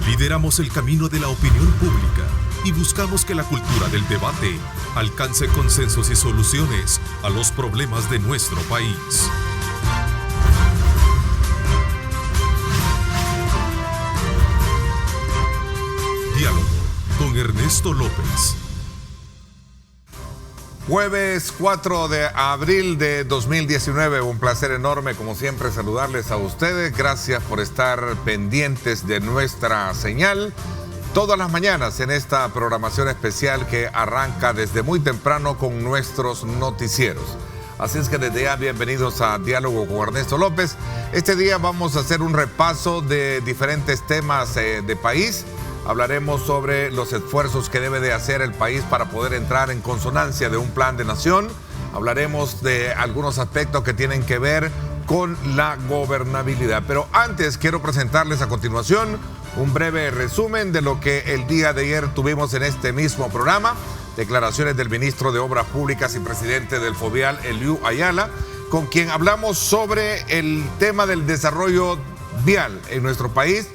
Lideramos el camino de la opinión pública y buscamos que la cultura del debate alcance consensos y soluciones a los problemas de nuestro país. Diálogo con Ernesto López. Jueves 4 de abril de 2019, un placer enorme como siempre saludarles a ustedes. Gracias por estar pendientes de nuestra señal todas las mañanas en esta programación especial que arranca desde muy temprano con nuestros noticieros. Así es que desde ya bienvenidos a Diálogo con Ernesto López. Este día vamos a hacer un repaso de diferentes temas de país. Hablaremos sobre los esfuerzos que debe de hacer el país para poder entrar en consonancia de un plan de nación. Hablaremos de algunos aspectos que tienen que ver con la gobernabilidad. Pero antes quiero presentarles a continuación un breve resumen de lo que el día de ayer tuvimos en este mismo programa. Declaraciones del ministro de Obras Públicas y presidente del FOVIAL, Eliú Ayala, con quien hablamos sobre el tema del desarrollo vial en nuestro país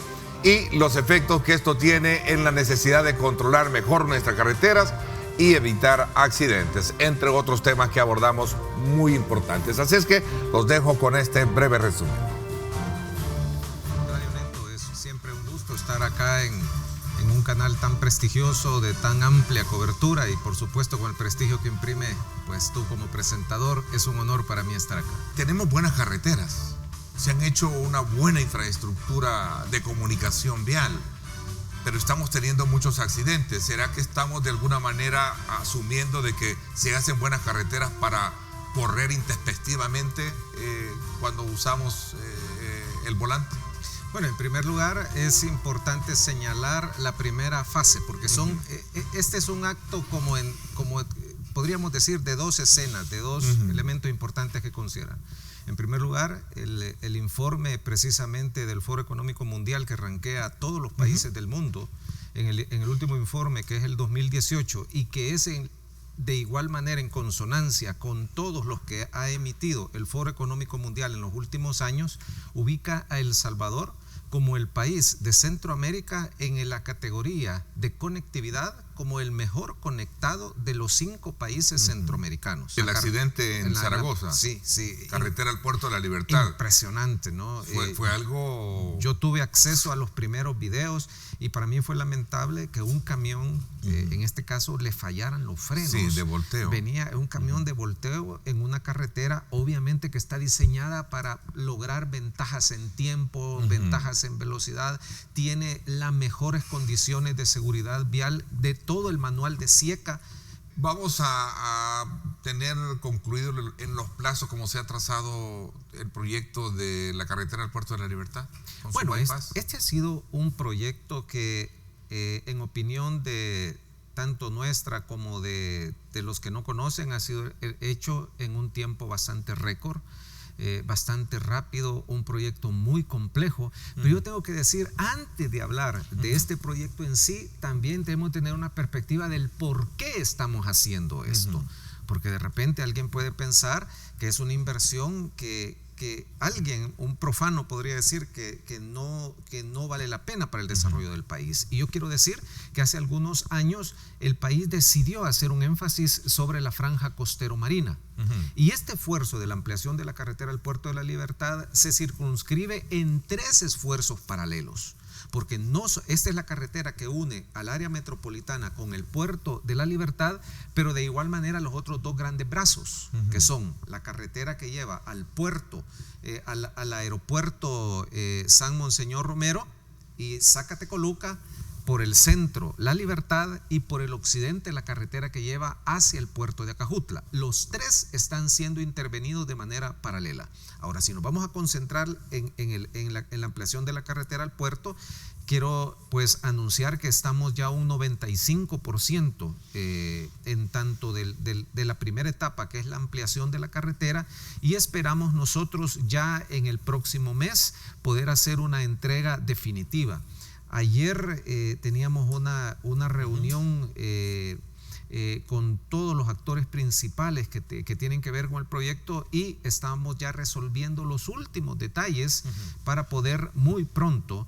y los efectos que esto tiene en la necesidad de controlar mejor nuestras carreteras y evitar accidentes, entre otros temas que abordamos muy importantes. Así es que los dejo con este breve resumen. Radio Neto, es siempre un gusto estar acá en un canal tan prestigioso, de tan amplia cobertura y por supuesto con el prestigio que imprime pues tú como presentador. Es un honor para mí estar acá. Tenemos buenas carreteras. Se han hecho una buena infraestructura de comunicación vial, pero estamos teniendo muchos accidentes. ¿Será que estamos de alguna manera asumiendo de que se hacen buenas carreteras para correr intempestivamente cuando usamos el volante? Bueno, en primer lugar es importante señalar la primera fase, porque este es un acto como podríamos decir de dos escenas, de dos elementos importantes que considerar. En primer lugar, el informe precisamente del Foro Económico Mundial que rankea a todos los países del mundo, en el último informe que es el 2018 y que es de igual manera en consonancia con todos los que ha emitido el Foro Económico Mundial en los últimos años, ubica a El Salvador como el país de Centroamérica en la categoría de conectividad como el mejor conectado de los 5 países centroamericanos. El accidente en Zaragoza. Sí. Carretera al Puerto de la Libertad. Impresionante, ¿no? Fue algo... Yo tuve acceso a los primeros videos y para mí fue lamentable que un camión, en este caso, le fallaran los frenos. Sí, de volteo. Venía un camión de volteo en una carretera, obviamente que está diseñada para lograr ventajas en tiempo, ventajas en velocidad, tiene las mejores condiciones de seguridad vial de todo el manual de SIECA. Vamos a tener concluido en los plazos como se ha trazado el proyecto de la carretera al Puerto de la Libertad. Bueno, este ha sido un proyecto que en opinión de tanto nuestra como de los que no conocen ha sido hecho en un tiempo bastante récord. Bastante rápido, un proyecto muy complejo, pero yo tengo que decir, antes de hablar de este proyecto en sí, también tenemos que tener una perspectiva del por qué estamos haciendo esto, porque de repente alguien puede pensar que es una inversión que alguien, un profano podría decir que no vale la pena para el desarrollo del país. Y yo quiero decir que hace algunos años el país decidió hacer un énfasis sobre la franja costero marina. Y este esfuerzo de la ampliación de la carretera al Puerto de la Libertad se circunscribe en 3 esfuerzos paralelos. Porque esta es la carretera que une al área metropolitana con el Puerto de la Libertad, pero de igual manera los otros 2 grandes brazos, que son la carretera que lleva al puerto, al aeropuerto San Monseñor Romero y Zacatecoluca, por el centro La Libertad y por el occidente la carretera que lleva hacia el puerto de Acajutla. Los 3 están siendo intervenidos de manera paralela. Ahora, si nos vamos a concentrar en la ampliación de la carretera al puerto, quiero pues anunciar que estamos ya un 95% en tanto de la primera etapa, que es la ampliación de la carretera, y esperamos nosotros ya en el próximo mes poder hacer una entrega definitiva. Ayer teníamos una reunión con todos los actores principales que tienen que ver con el proyecto y estamos ya resolviendo los últimos detalles para poder muy pronto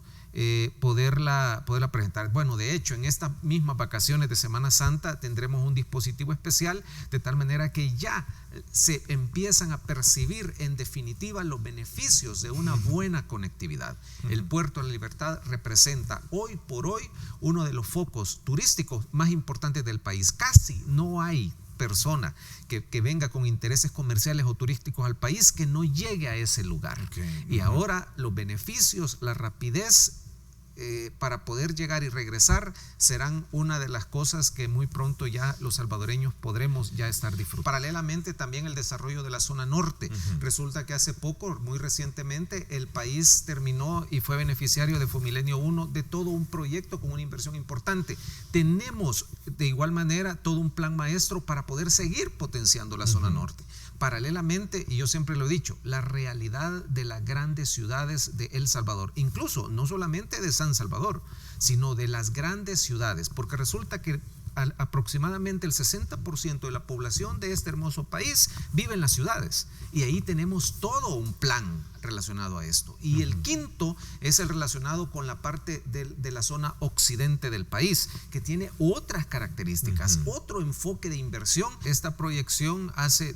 poderla presentar. Bueno, de hecho, en estas mismas vacaciones de Semana Santa tendremos un dispositivo especial, de tal manera que ya se empiezan a percibir en definitiva los beneficios de una buena conectividad. El Puerto de la Libertad representa hoy por hoy uno de los focos turísticos más importantes del país. Casi no hay persona que venga con intereses comerciales o turísticos al país que no llegue a ese lugar. Y ahora los beneficios, la rapidez para poder llegar y regresar serán una de las cosas que muy pronto ya los salvadoreños podremos ya estar disfrutando. Paralelamente también el desarrollo de la zona norte. Resulta que hace poco, muy recientemente, el país terminó y fue beneficiario de Fomilenio 1 de todo un proyecto con una inversión importante. Tenemos de igual manera todo un plan maestro para poder seguir potenciando la zona norte. Paralelamente, y yo siempre lo he dicho, la realidad de las grandes ciudades de El Salvador, incluso no solamente de San Salvador, sino de las grandes ciudades, porque resulta que aproximadamente el 60% de la población de este hermoso país vive en las ciudades, y ahí tenemos todo un plan relacionado a esto. Y el quinto es el relacionado con la parte de la zona occidente del país, que tiene otras características, otro enfoque de inversión. Esta proyección hace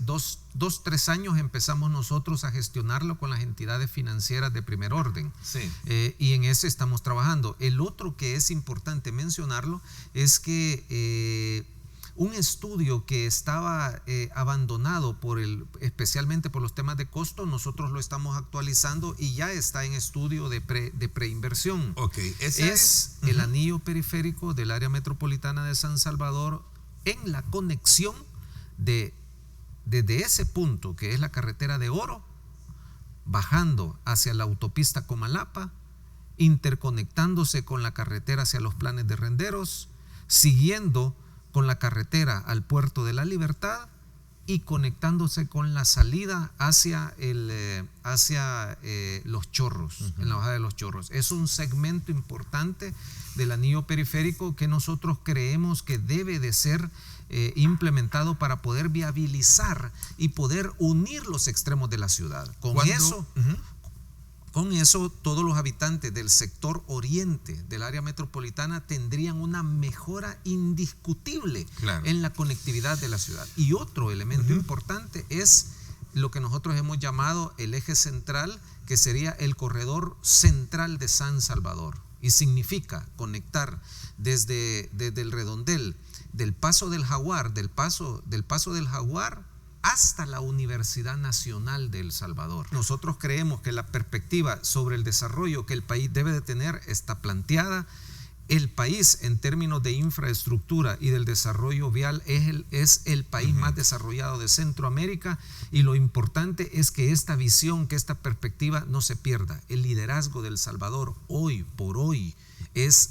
3 años empezamos nosotros a gestionarlo con las entidades financieras de primer orden. Y en ese estamos trabajando. El otro que es importante mencionarlo es que un estudio que estaba abandonado especialmente por los temas de costo, nosotros lo estamos actualizando y ya está en estudio de preinversión. Es el anillo periférico del área metropolitana de San Salvador, en la conexión desde ese punto que es la carretera de Oro, bajando hacia la autopista Comalapa, interconectándose con la carretera hacia los Planes de Renderos, siguiendo con la carretera al Puerto de la Libertad y conectándose con la salida hacia Los Chorros, en la bajada de Los Chorros. Es un segmento importante del anillo periférico que nosotros creemos que debe de ser implementado para poder viabilizar y poder unir los extremos de la ciudad. Con eso, todos los habitantes del sector oriente del área metropolitana tendrían una mejora indiscutible en la conectividad de la ciudad. Y otro elemento importante es lo que nosotros hemos llamado el eje central, que sería el corredor central de San Salvador. Y significa conectar desde el redondel del Paso del Jaguar, del paso del Jaguar, hasta la Universidad Nacional de El Salvador. Nosotros creemos que la perspectiva sobre el desarrollo que el país debe de tener está planteada. El país, en términos de infraestructura y del desarrollo vial, es el país más desarrollado de Centroamérica, y lo importante es que esta visión, que esta perspectiva no se pierda. El liderazgo de El Salvador hoy por hoy es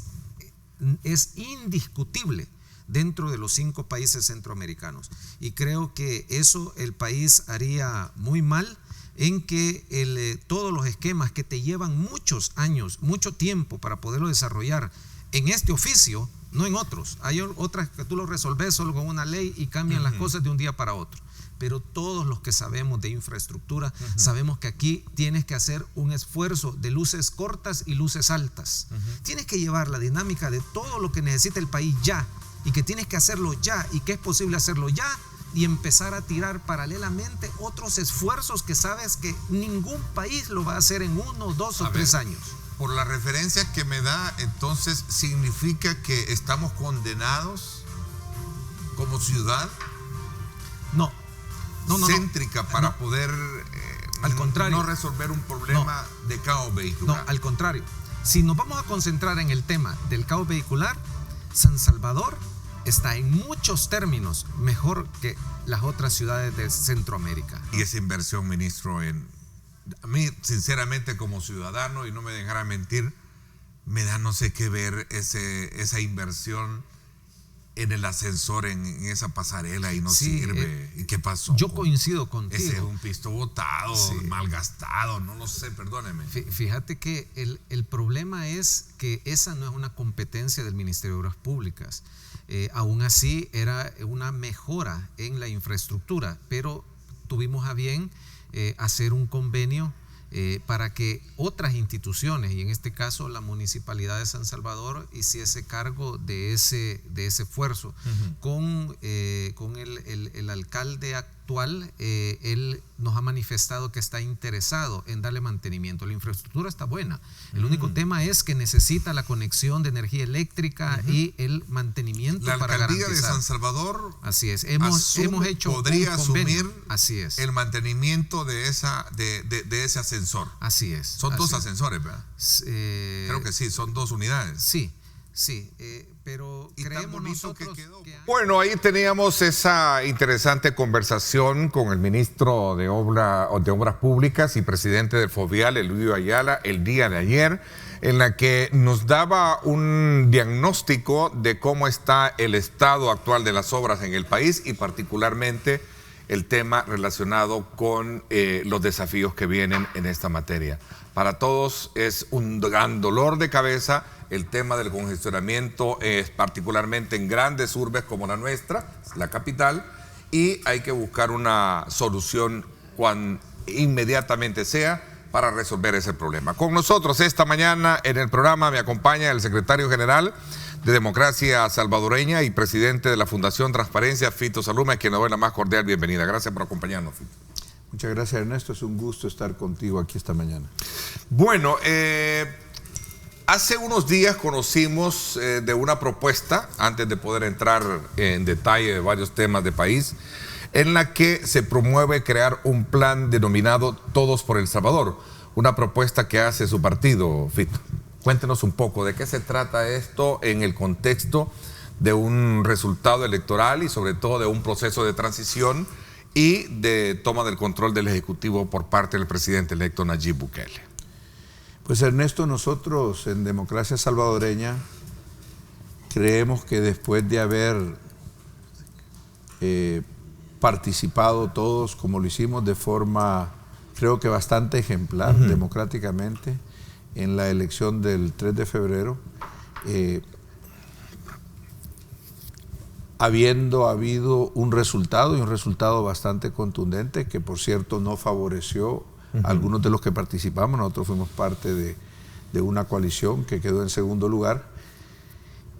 indiscutible dentro de los 5 países centroamericanos, y creo que eso el país haría muy mal en que todos los esquemas que te llevan muchos años, mucho tiempo para poderlo desarrollar en este oficio, no en otros. Hay otras que tú lo resolves solo con una ley y cambian las cosas de un día para otro. Pero todos los que sabemos de infraestructura sabemos que aquí tienes que hacer un esfuerzo de luces cortas y luces altas. Tienes que llevar la dinámica de todo lo que necesita el país ya, y que tienes que hacerlo ya, y que es posible hacerlo ya, y empezar a tirar paralelamente otros esfuerzos que sabes que ningún país lo va a hacer en 1, 2 o 3 años. Por la referencia que me da, entonces, ¿significa que estamos condenados como ciudad? No. Céntrica para poder al contrario, no resolver un problema de caos vehicular. No, al contrario. Si nos vamos a concentrar en el tema del caos vehicular, San Salvador está en muchos términos mejor que las otras ciudades de Centroamérica. Y esa inversión, ministro, a mí, sinceramente, como ciudadano, y no me dejará mentir, me da no sé qué ver esa inversión en el ascensor, en esa pasarela, y no sirve. ¿Y qué pasó? Yo coincido contigo. Ese es un pisto botado, malgastado, no lo sé, perdóneme. Fíjate que el problema es que esa no es una competencia del Ministerio de Obras Públicas. Aún así, era una mejora en la infraestructura, pero tuvimos a bien hacer un convenio para que otras instituciones, y en este caso la Municipalidad de San Salvador, hiciese cargo de ese esfuerzo. Con el alcalde actual, él nos ha manifestado que está interesado en darle mantenimiento. La infraestructura está buena. El único tema es que necesita la conexión de energía eléctrica y el mantenimiento para garantizar. La alcaldía de San Salvador, así es, hemos hecho podría asumir así es, el mantenimiento de ese ascensor. Así es. Son dos ascensores, ¿verdad? Creo que sí, son 2 unidades. Sí, pero y creemos nosotros Bueno, ahí teníamos esa interesante conversación con el ministro de Obras Públicas y presidente del FOVIAL, Eleudio Ayala, el día de ayer, en la que nos daba un diagnóstico de cómo está el estado actual de las obras en el país y particularmente el tema relacionado con los desafíos que vienen en esta materia. Para todos es un gran dolor de cabeza el tema del congestionamiento, particularmente en grandes urbes como la nuestra, la capital, y hay que buscar una solución cuan inmediatamente sea para resolver ese problema. Con nosotros esta mañana en el programa me acompaña el secretario general de Democracia Salvadoreña y presidente de la Fundación Transparencia, Fito Saluma, a quien le doy la más cordial bienvenida. Gracias por acompañarnos, Fito. Muchas gracias, Ernesto. Es un gusto estar contigo aquí esta mañana. Bueno, hace unos días conocimos de una propuesta, antes de poder entrar en detalle de varios temas de país, en la que se promueve crear un plan denominado Todos por El Salvador, una propuesta que hace su partido, Fito. Cuéntenos un poco de qué se trata esto en el contexto de un resultado electoral y sobre todo de un proceso de transición y de toma del control del Ejecutivo por parte del presidente electo Nayib Bukele. Pues Ernesto, nosotros en Democracia Salvadoreña creemos que después de haber participado todos, como lo hicimos de forma, creo que bastante ejemplar, democráticamente, en la elección del 3 de febrero, habiendo habido un resultado, y un resultado bastante contundente, que por cierto no favoreció a algunos de los que participamos. Nosotros fuimos parte de una coalición que quedó en segundo lugar.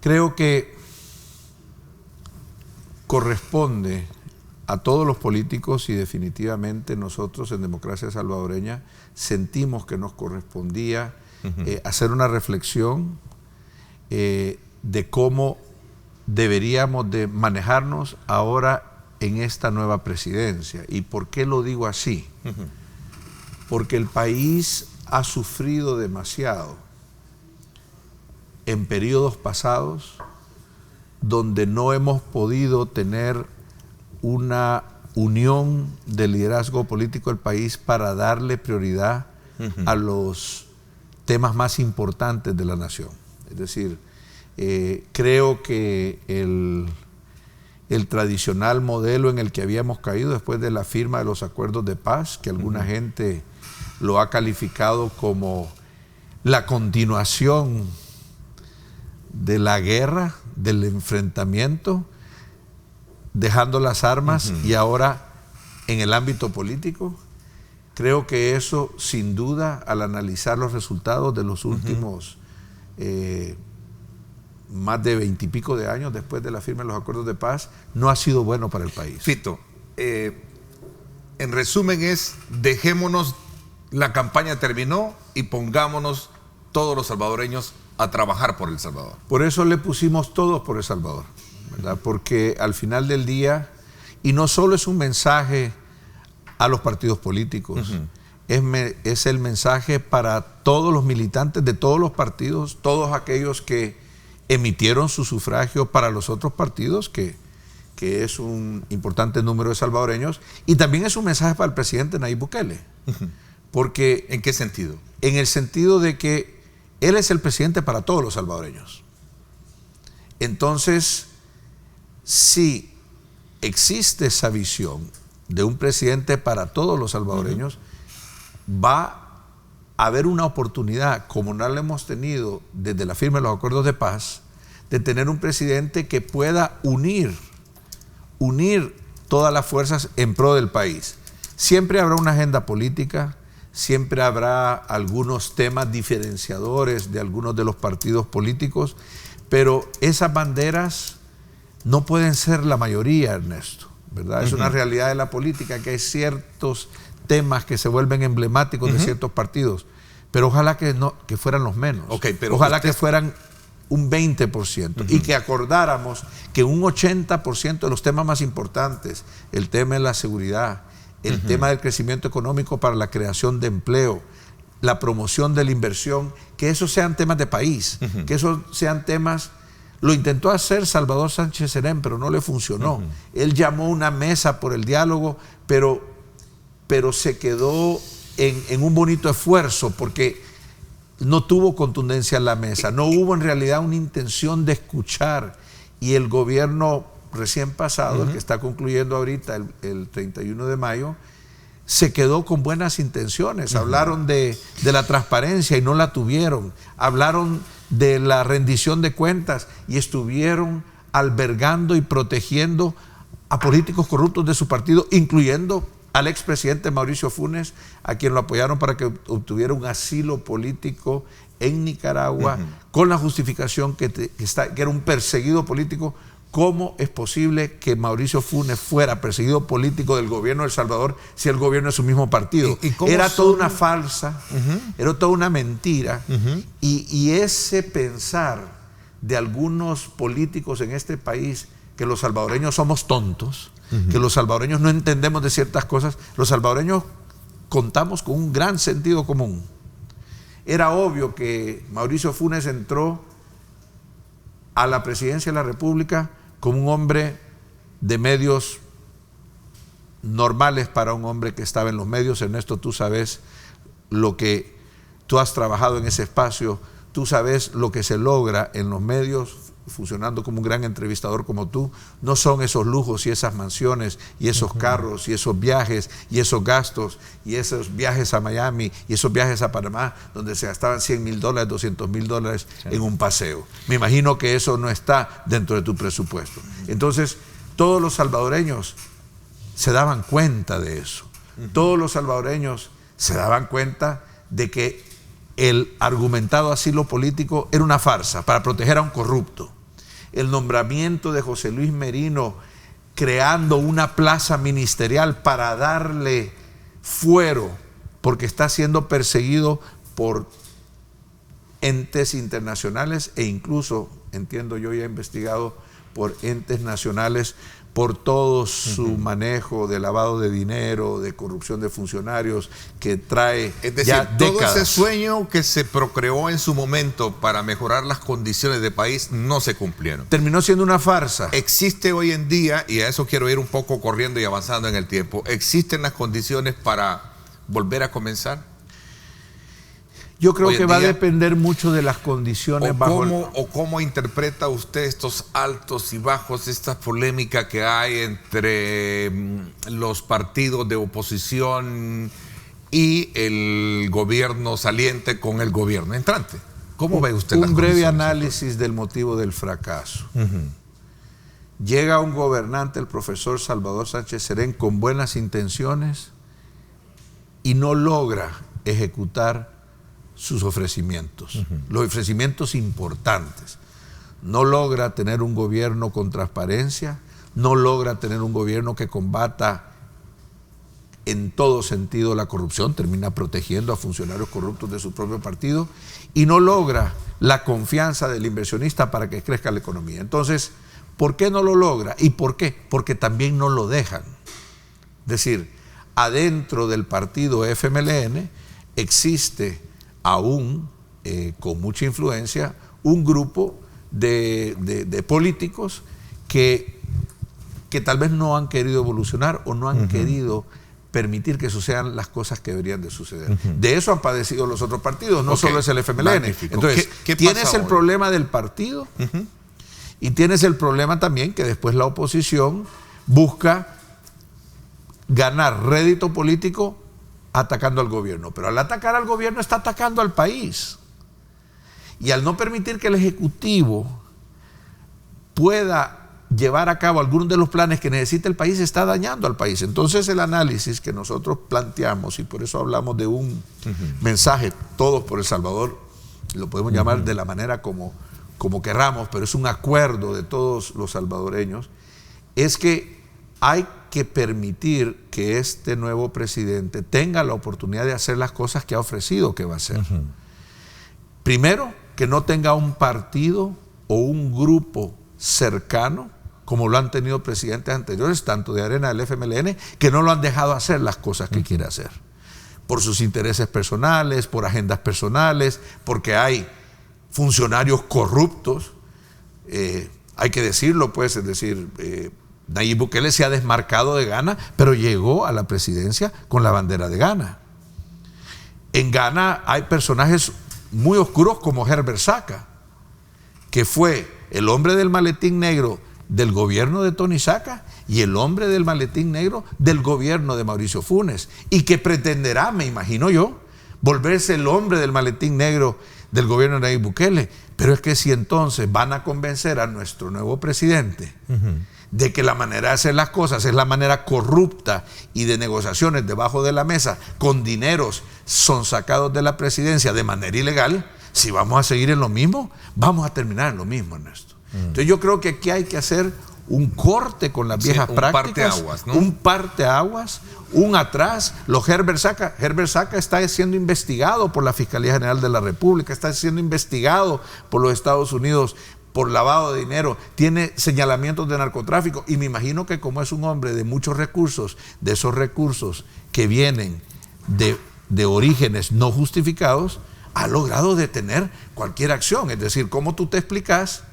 Creo que corresponde a todos los políticos, y definitivamente nosotros en Democracia Salvadoreña sentimos que nos correspondía hacer una reflexión de cómo deberíamos de manejarnos ahora en esta nueva presidencia. ¿Y por qué lo digo así? Porque el país ha sufrido demasiado en periodos pasados donde no hemos podido tener una unión del liderazgo político del país para darle prioridad a los temas más importantes de la nación. Es decir, creo que el tradicional modelo en el que habíamos caído después de la firma de los acuerdos de paz, que alguna gente lo ha calificado como la continuación de la guerra, del enfrentamiento, dejando las armas y ahora en el ámbito político. Creo que eso, sin duda, al analizar los resultados de los últimos más de 20 y pico de años después de la firma de los acuerdos de paz, no ha sido bueno para el país. Fito, en resumen es, dejémonos, la campaña terminó y pongámonos todos los salvadoreños a trabajar por El Salvador. Por eso le pusimos Todos por El Salvador, ¿verdad? Porque al final del día, y no solo es un mensaje a los partidos políticos, es el mensaje para todos los militantes de todos los partidos, todos aquellos que emitieron su sufragio para los otros partidos, que es un importante número de salvadoreños, y también es un mensaje para el presidente Nayib Bukele. Porque, ¿en qué sentido? En el sentido de que él es el presidente para todos los salvadoreños. Entonces, si existe esa visión de un presidente para todos los salvadoreños, va a haber una oportunidad, como no la hemos tenido desde la firma de los acuerdos de paz, de tener un presidente que pueda unir todas las fuerzas en pro del país. Siempre habrá una agenda política, siempre habrá algunos temas diferenciadores de algunos de los partidos políticos, pero esas banderas no pueden ser la mayoría, Ernesto, ¿verdad? Es una realidad de la política que hay ciertos temas que se vuelven emblemáticos de ciertos partidos, pero ojalá que fueran los menos. Pero ojalá que fueran un 20% y que acordáramos que un 80% de los temas más importantes, el tema de la seguridad, el tema del crecimiento económico para la creación de empleo, la promoción de la inversión, que esos sean temas de país, que esos sean temas. Lo intentó hacer Salvador Sánchez Serén, pero no le funcionó. Él llamó una mesa por el diálogo, pero se quedó en un bonito esfuerzo porque no tuvo contundencia en la mesa, no hubo en realidad una intención de escuchar, y el gobierno recién pasado, el que está concluyendo ahorita el 31 de mayo, se quedó con buenas intenciones. Hablaron de la transparencia y no la tuvieron, hablaron de la rendición de cuentas y estuvieron albergando y protegiendo a políticos corruptos de su partido, incluyendo al expresidente Mauricio Funes, a quien lo apoyaron para que obtuviera un asilo político en Nicaragua, con la justificación que era un perseguido político. ¿Cómo es posible que Mauricio Funes fuera perseguido político del gobierno de El Salvador si el gobierno es su mismo partido? Era toda una farsa, era toda una mentira, y ese pensar de algunos políticos en este país que los salvadoreños somos tontos, que los salvadoreños no entendemos de ciertas cosas. Los salvadoreños contamos con un gran sentido común. Era obvio que Mauricio Funes entró a la presidencia de la República como un hombre de medios normales para un hombre que estaba en los medios. Ernesto, tú sabes lo que tú has trabajado en ese espacio, tú sabes lo que se logra en los medios funcionando como un gran entrevistador como tú. No son esos lujos y esas mansiones y esos carros y esos viajes y esos gastos y esos viajes a Miami y esos viajes a Panamá donde se gastaban $100,000, $200,000 en un paseo. Me imagino que eso no está dentro de tu presupuesto. Entonces, todos los salvadoreños se daban cuenta de eso. Todos los salvadoreños se daban cuenta de que el argumentado asilo político era una farsa para proteger a un corrupto. El nombramiento de José Luis Merino creando una plaza ministerial para darle fuero porque está siendo perseguido por entes internacionales e incluso, entiendo yo, ya investigado por entes nacionales por todo su manejo de lavado de dinero, de corrupción de funcionarios, que trae es decir, ya décadas. Todo ese sueño que se procreó en su momento para mejorar las condiciones del país no se cumplieron. Terminó siendo una farsa. Existe hoy en día, y a eso quiero ir un poco corriendo y avanzando en el tiempo, ¿existen las condiciones para volver a comenzar? Yo creo que va a depender mucho de las condiciones ¿Cómo interpreta usted estos altos y bajos, esta polémica que hay entre los partidos de oposición y el gobierno saliente con el gobierno entrante? ¿Cómo ve usted las condiciones? Un breve condiciones? análisis del motivo del fracaso. Llega un gobernante, el profesor Salvador Sánchez Serén, con buenas intenciones y no logra ejecutar sus ofrecimientos, los ofrecimientos importantes. No logra tener un gobierno con transparencia, no logra tener un gobierno que combata en todo sentido la corrupción, termina protegiendo a funcionarios corruptos de su propio partido y no logra la confianza del inversionista para que crezca la economía. Entonces, ¿por qué no lo logra? ¿Y por qué? Porque también no lo dejan. Es decir, adentro del partido FMLN existe aún con mucha influencia un grupo de políticos que tal vez no han querido evolucionar o no han querido permitir que sucedan las cosas que deberían de suceder. De eso han padecido los otros partidos, no solo es el FMLN. Magnífico. Entonces, ¿Qué tienes pasa el hoy? problema del partido y tienes el problema también que después la oposición busca ganar rédito político atacando al gobierno, pero al atacar al gobierno está atacando al país. Y al no permitir que el Ejecutivo pueda llevar a cabo algunos de los planes que necesita el país, está dañando al país. Entonces el análisis que nosotros planteamos, y por eso hablamos de un mensaje, todos por El Salvador, lo podemos llamar de la manera como querramos, pero es un acuerdo de todos los salvadoreños, es que hay que permitir que este nuevo presidente tenga la oportunidad de hacer las cosas que ha ofrecido que va a hacer. Primero, que no tenga un partido o un grupo cercano, como lo han tenido presidentes anteriores, tanto de Arena del FMLN, que no lo han dejado hacer las cosas que quiere hacer. Por sus intereses personales, por agendas personales, porque hay funcionarios corruptos, hay que decirlo, pues, es decir, Nayib Bukele se ha desmarcado de Ghana, pero llegó a la presidencia con la bandera de Ghana. En Ghana hay personajes muy oscuros como Herbert Saca, que fue el hombre del maletín negro del gobierno de Tony Saca y el hombre del maletín negro del gobierno de Mauricio Funes, y que pretenderá, me imagino yo, volverse el hombre del maletín negro del gobierno de Nayib Bukele. Pero es que si entonces van a convencer a nuestro nuevo presidente de que la manera de hacer las cosas es la manera corrupta y de negociaciones debajo de la mesa con dineros sonsacados de la presidencia de manera ilegal, si vamos a seguir en lo mismo, vamos a terminar en lo mismo, Ernesto. Entonces yo creo que aquí hay que hacer un corte con las viejas prácticas, parteaguas, ¿no? un parteaguas, un atrás. Herbert Saca está siendo investigado por la Fiscalía General de la República, está siendo investigado por los Estados Unidos por lavado de dinero, tiene señalamientos de narcotráfico, y me imagino que como es un hombre de muchos recursos, de esos recursos que vienen de orígenes no justificados, ha logrado detener cualquier acción. Es decir, ¿cómo tú te explicas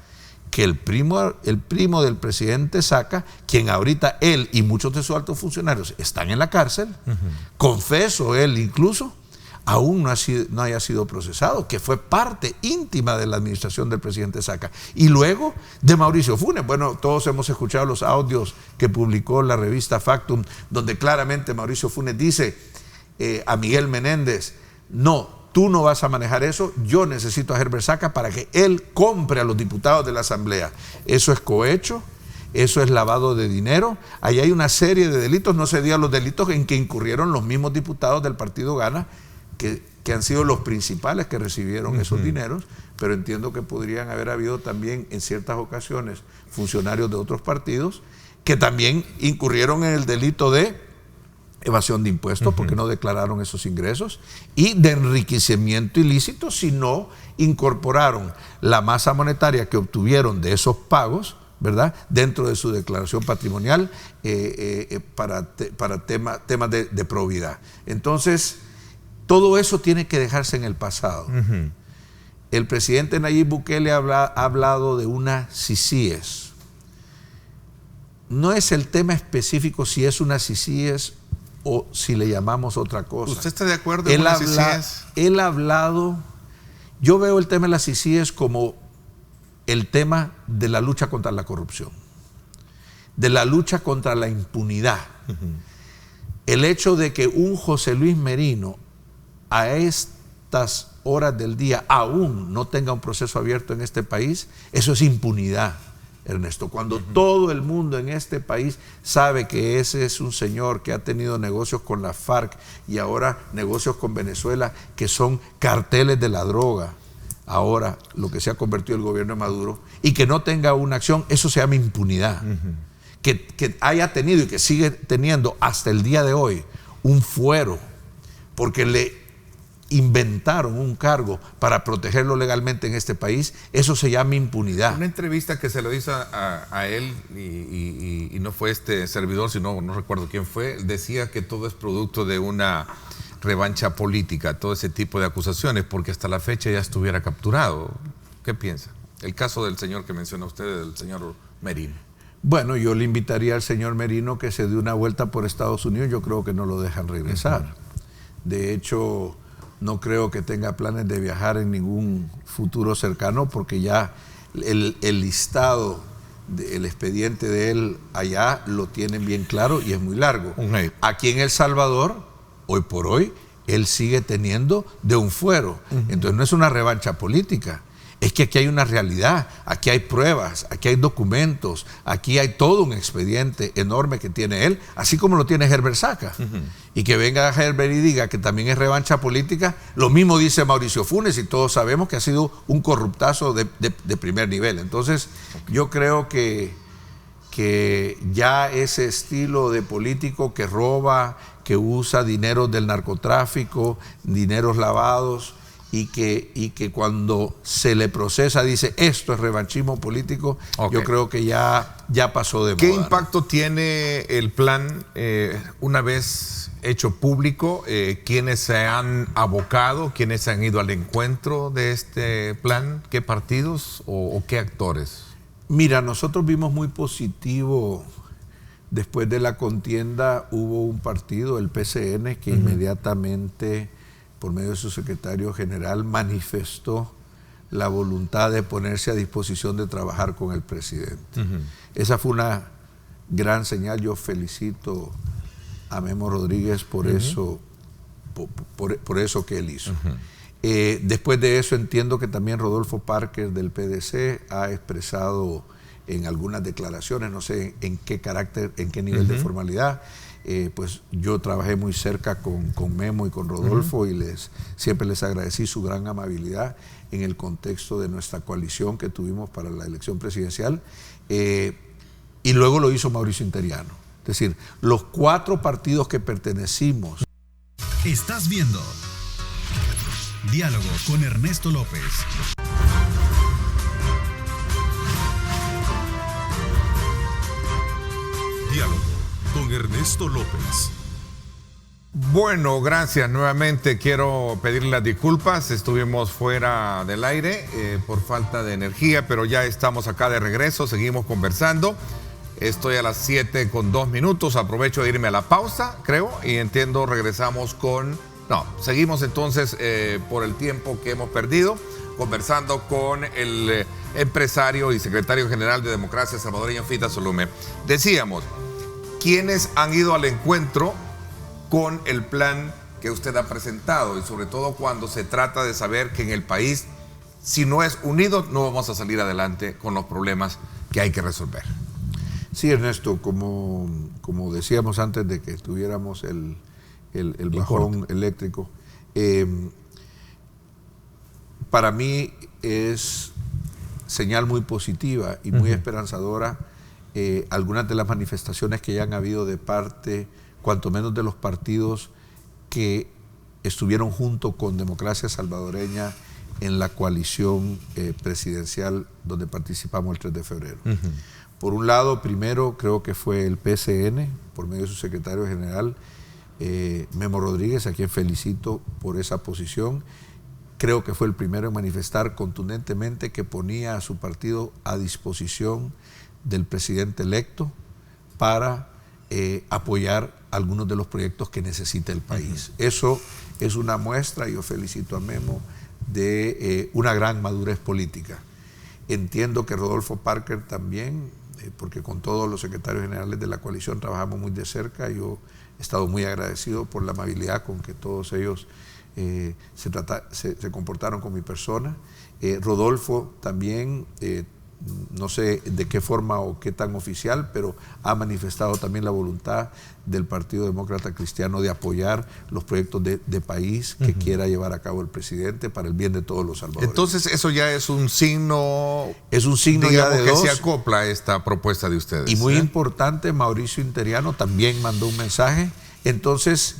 que el primo del presidente Saca, quien ahorita él y muchos de sus altos funcionarios están en la cárcel, confeso él incluso, aún no haya sido procesado, que fue parte íntima de la administración del presidente Saca? Y luego de Mauricio Funes. Bueno, todos hemos escuchado los audios que publicó la revista Factum, donde claramente Mauricio Funes dice a Miguel Menéndez: no, tú no vas a manejar eso, yo necesito a Herbert Saca para que él compre a los diputados de la Asamblea. Eso es cohecho, eso es lavado de dinero. Ahí hay una serie de delitos, no se digan los delitos en que incurrieron los mismos diputados del partido Ghana, que han sido los principales que recibieron esos dineros, pero entiendo que podrían haber habido también en ciertas ocasiones funcionarios de otros partidos que también incurrieron en el delito de evasión de impuestos porque no declararon esos ingresos, y de enriquecimiento ilícito si no incorporaron la masa monetaria que obtuvieron de esos pagos, ¿verdad?, dentro de su declaración patrimonial para temas de probidad. Entonces, todo eso tiene que dejarse en el pasado. El presidente Nayib Bukele ha hablado de una CICIES. No es el tema específico si es una CICIES o si le llamamos otra cosa. ¿Usted está de acuerdo con las CICIES? Él ha hablado, yo veo el tema de las CICIES como el tema de la lucha contra la corrupción, de la lucha contra la impunidad. El hecho de que un José Luis Merino a estas horas del día aún no tenga un proceso abierto en este país, eso es impunidad, Ernesto. Cuando todo el mundo en este país sabe que ese es un señor que ha tenido negocios con la FARC y ahora negocios con Venezuela, que son carteles de la droga, ahora lo que se ha convertido el gobierno de Maduro, y que no tenga una acción, eso se llama impunidad. Que haya tenido y que sigue teniendo hasta el día de hoy un fuero porque le inventaron un cargo para protegerlo legalmente en este país, eso se llama impunidad. Una entrevista que se lo hizo a él, y no fue este servidor, sino no recuerdo quién fue, decía que todo es producto de una revancha política, todo ese tipo de acusaciones, porque hasta la fecha ya estuviera capturado. ¿Qué piensa? El caso del señor que menciona usted, del señor Merino. Bueno, yo le invitaría al señor Merino que se dé una vuelta por Estados Unidos. Yo creo que no lo dejan regresar. De hecho, no creo que tenga planes de viajar en ningún futuro cercano, porque ya el listado, el expediente de él allá lo tienen bien claro y es muy largo. Aquí en El Salvador, hoy por hoy, él sigue teniendo de un fuero. Entonces no es una revancha política, Es que aquí hay una realidad, aquí hay pruebas, aquí hay documentos, aquí hay todo un expediente enorme que tiene él, así como lo tiene Herbert Saca. Y que venga Herbert y diga que también es revancha política, lo mismo dice Mauricio Funes, y todos sabemos que ha sido un corruptazo de primer nivel. Entonces, yo creo que ya ese estilo de político que roba, que usa dinero del narcotráfico, dineros lavados, y que cuando se le procesa dice esto es revanchismo político, yo creo que ya pasó de moda. ¿Qué impacto tiene el plan una vez hecho público? ¿Quiénes se han abocado? ¿Quiénes se han ido al encuentro de este plan? ¿Qué partidos o qué actores? Mira, nosotros vimos muy positivo. Después de la contienda hubo un partido, el PCN, que inmediatamente, por medio de su secretario general, manifestó la voluntad de ponerse a disposición de trabajar con el presidente. Esa fue una gran señal. Yo felicito a Memo Rodríguez por eso, por eso que él hizo. Después de eso entiendo que también Rodolfo Parker del PDC ha expresado en algunas declaraciones, no sé en qué carácter, en qué nivel de formalidad. Pues yo trabajé muy cerca con Memo y con Rodolfo y siempre les agradecí su gran amabilidad en el contexto de nuestra coalición que tuvimos para la elección presidencial, y luego lo hizo Mauricio Interiano. Es decir, los 4 partidos que pertenecimos. Estás viendo Diálogo con Ernesto López. Diálogo con Ernesto López. Bueno, gracias. Nuevamente quiero pedirle las disculpas. Estuvimos fuera del aire por falta de energía, pero ya estamos acá de regreso. Seguimos conversando. Estoy a las 7:02. Aprovecho de irme a la pausa, creo, y entiendo regresamos con... No, seguimos entonces por el tiempo que hemos perdido, conversando con el empresario y secretario general de Democracia Salvadoreña, Fita Solume. Decíamos, ¿quiénes han ido al encuentro con el plan que usted ha presentado? Y sobre todo cuando se trata de saber que en el país, si no es unido, no vamos a salir adelante con los problemas que hay que resolver. Sí, Ernesto, como decíamos antes de que tuviéramos el bajón eléctrico, para mí es señal muy positiva y muy esperanzadora algunas de las manifestaciones que ya han habido de parte, cuanto menos de los partidos que estuvieron junto con Democracia Salvadoreña en la coalición presidencial donde participamos el 3 de febrero. Por un lado, primero creo que fue el PCN, por medio de su secretario general, Memo Rodríguez, a quien felicito por esa posición. Creo que fue el primero en manifestar contundentemente que ponía a su partido a disposición del presidente electo para apoyar algunos de los proyectos que necesita el país. Eso es una muestra, yo felicito a Memo, de una gran madurez política. Entiendo que Rodolfo Parker también, porque con todos los secretarios generales de la coalición trabajamos muy de cerca. Yo he estado muy agradecido por la amabilidad con que todos ellos se comportaron con mi persona. Rodolfo también, no sé de qué forma o qué tan oficial, pero ha manifestado también la voluntad del Partido Demócrata Cristiano de apoyar los proyectos de país que quiera llevar a cabo el presidente para el bien de todos los salvadoreños. Entonces eso ya es un signo... Es un signo ya de que dos. se acopla a esta propuesta de ustedes. Y muy importante, Mauricio Interiano también mandó un mensaje. Entonces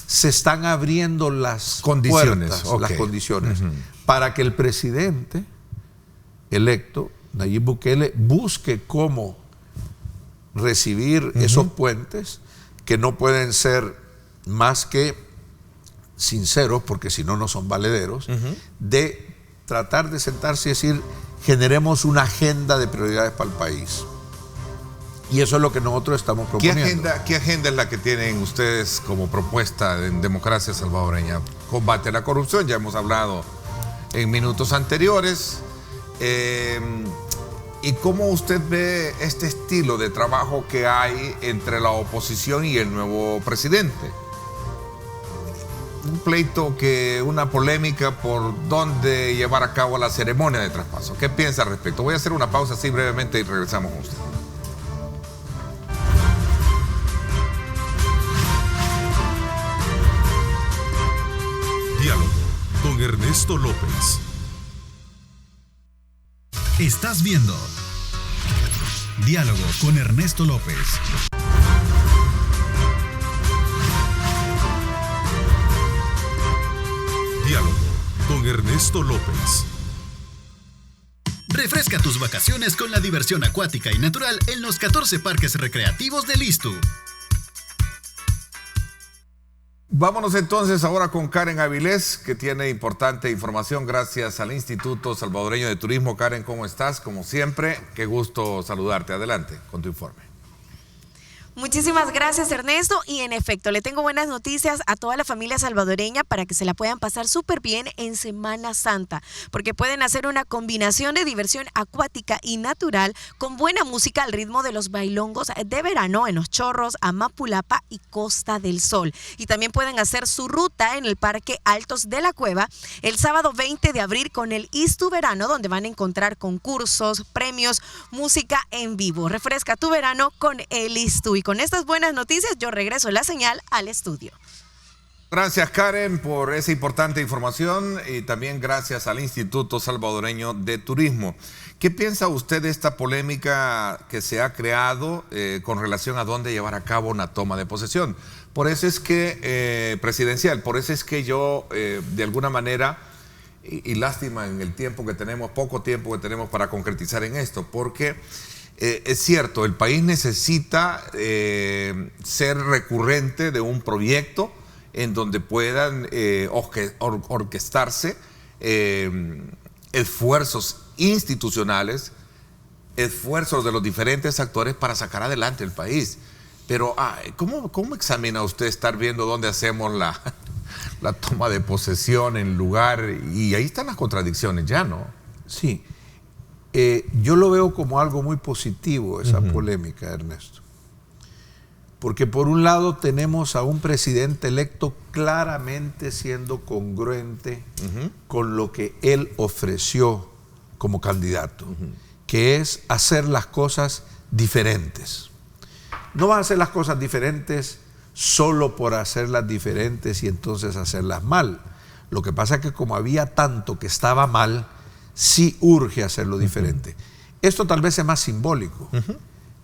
se están abriendo las condiciones, puertas, las condiciones para que el presidente electo, Nayib Bukele, busque cómo recibir esos puentes que no pueden ser más que sinceros, porque si no, no son valederos, de tratar de sentarse y decir, generemos una agenda de prioridades para el país. Y eso es lo que nosotros estamos proponiendo. ¿Qué agenda es la que tienen ustedes como propuesta en Democracia Salvadoreña? Combate a la corrupción, ya hemos hablado en minutos anteriores. ¿Y cómo usted ve este estilo de trabajo que hay entre la oposición y el nuevo presidente? un pleito, una polémica por dónde llevar a cabo la ceremonia de traspaso. ¿Qué piensa al respecto? Voy a hacer una pausa así brevemente y regresamos con usted. Diálogo con Ernesto López. Estás viendo Diálogo con Ernesto López. Diálogo con Ernesto López. Refresca tus vacaciones con la diversión acuática y natural en los 14 parques recreativos del ISTU. Vámonos entonces ahora con Karen Avilés, que tiene importante información gracias al Instituto Salvadoreño de Turismo. Karen, ¿cómo estás? Como siempre, qué gusto saludarte. Adelante con tu informe. Muchísimas gracias, Ernesto, y en efecto le tengo buenas noticias a toda la familia salvadoreña para que se la puedan pasar súper bien en Semana Santa, porque pueden hacer una combinación de diversión acuática y natural con buena música al ritmo de los bailongos de verano en Los Chorros, Amapulapa y Costa del Sol. Y también pueden hacer su ruta en el Parque Altos de la Cueva el sábado 20 de abril con el ISTU Verano, donde van a encontrar concursos, premios, música en vivo. Refresca tu verano con el ISTU. Con estas buenas noticias yo regreso la señal al estudio. Gracias, Karen, por esa importante información y también gracias al Instituto Salvadoreño de Turismo. ¿Qué piensa usted de esta polémica que se ha creado con relación a dónde llevar a cabo una toma de posesión? Por eso es que, presidencial, por eso es que yo, de alguna manera, y lástima en el tiempo que tenemos, poco tiempo que tenemos para concretizar en esto, porque es cierto, el país necesita ser recurrente de un proyecto en donde puedan orquestarse esfuerzos institucionales, esfuerzos de los diferentes actores para sacar adelante el país. Pero, ¿cómo examina usted estar viendo dónde hacemos la toma de posesión en lugar? Y ahí están las contradicciones ya, ¿no? Sí. Yo lo veo como algo muy positivo, esa polémica, Ernesto. Porque por un lado tenemos a un presidente electo claramente siendo congruente con lo que él ofreció como candidato, que es hacer las cosas diferentes. No vas a hacer las cosas diferentes solo por hacerlas diferentes y entonces hacerlas mal. Lo que pasa es que como había tanto que estaba mal, sí urge hacerlo diferente. Esto tal vez es más simbólico,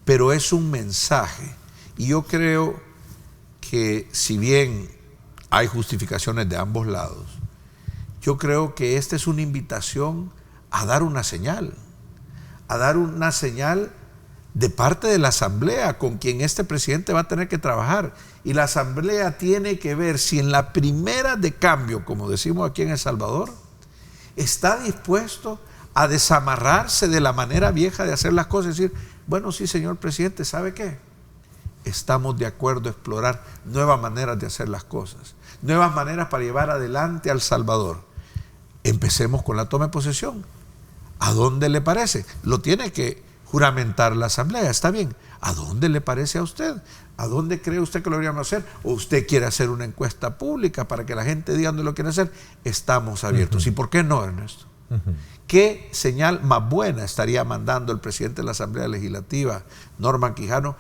pero es un mensaje. Y yo creo que si bien hay justificaciones de ambos lados, yo creo que esta es una invitación a dar una señal de parte de la Asamblea con quien este presidente va a tener que trabajar. Y la Asamblea tiene que ver si en la primera de cambio, como decimos aquí en El Salvador, está dispuesto a desamarrarse de la manera vieja de hacer las cosas y decir, bueno, sí, señor presidente, ¿sabe qué? Estamos de acuerdo a explorar nuevas maneras de hacer las cosas, nuevas maneras para llevar adelante a El Salvador. Empecemos con la toma de posesión. ¿A dónde le parece? Lo tiene que juramentar la Asamblea, está bien. ¿A dónde le parece a usted? ¿A dónde cree usted que lo deberíamos hacer? ¿O usted quiere hacer una encuesta pública para que la gente diga dónde lo quiere hacer? Estamos abiertos. ¿Y por qué no, Ernesto? ¿Qué señal más buena estaría mandando el presidente de la Asamblea Legislativa, Norman Quijano,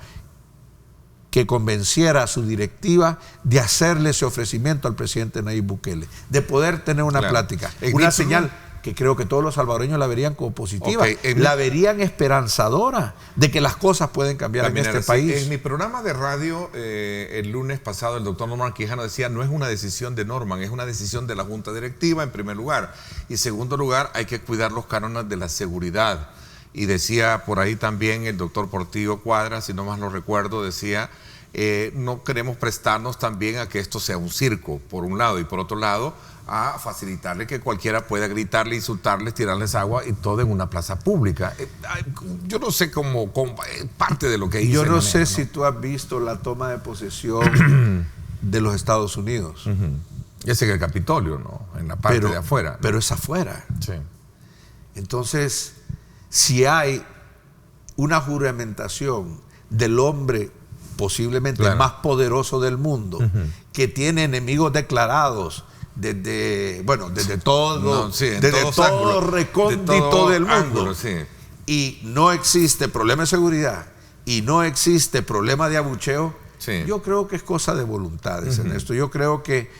que convenciera a su directiva de hacerle ese ofrecimiento al presidente Nayib Bukele, de poder tener una plática, una señal que creo que todos los salvadoreños la verían como positiva, la verían esperanzadora de que las cosas pueden cambiar en este país. En mi programa de radio el lunes pasado el doctor Norman Quijano decía, no es una decisión de Norman, es una decisión de la Junta Directiva en primer lugar, y en segundo lugar hay que cuidar los cánones de la seguridad. Y decía por ahí también el doctor Portillo Cuadra, si no más lo recuerdo, decía, no queremos prestarnos también a que esto sea un circo, por un lado, y por otro lado, a facilitarle que cualquiera pueda gritarle, insultarles, tirarles agua y todo en una plaza pública. Yo no sé cómo parte de lo que hizo. Yo no sé si tú has visto la toma de posesión de los Estados Unidos. Ese es el Capitolio, ¿no? En la parte de afuera. Pero es afuera. Sí. Entonces, si hay una juramentación del hombre posiblemente Claro. el más poderoso del mundo, que tiene enemigos declarados desde todo, todo recóndito del mundo. ángulos, sí. Y no existe problema de seguridad y no existe problema de abucheo, Sí. yo creo que es cosa de voluntades, Ernesto. Yo creo que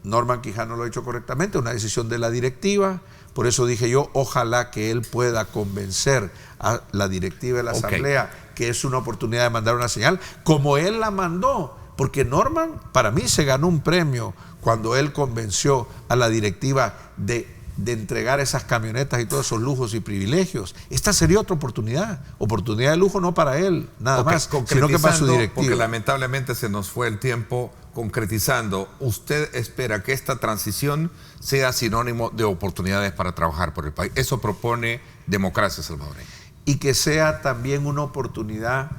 Norman Quijano lo ha hecho correctamente, una decisión de la directiva. Por eso dije yo, ojalá que él pueda convencer a la directiva de la Asamblea que es una oportunidad de mandar una señal, como él la mandó. Porque Norman, para mí, se ganó un premio cuando él convenció a la directiva de entregar esas camionetas y todos esos lujos y privilegios. Esta sería otra oportunidad de lujo no para él, nada más, sino que para su directiva. Porque lamentablemente se nos fue el tiempo. Concretizando, ¿usted espera que esta transición sea sinónimo de oportunidades para trabajar por el país? Eso propone Democracia Salvadoreña. Y que sea también una oportunidad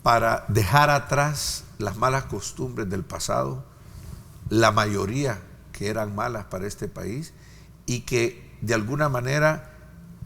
para dejar atrás las malas costumbres del pasado, la mayoría que eran malas para este país, y que de alguna manera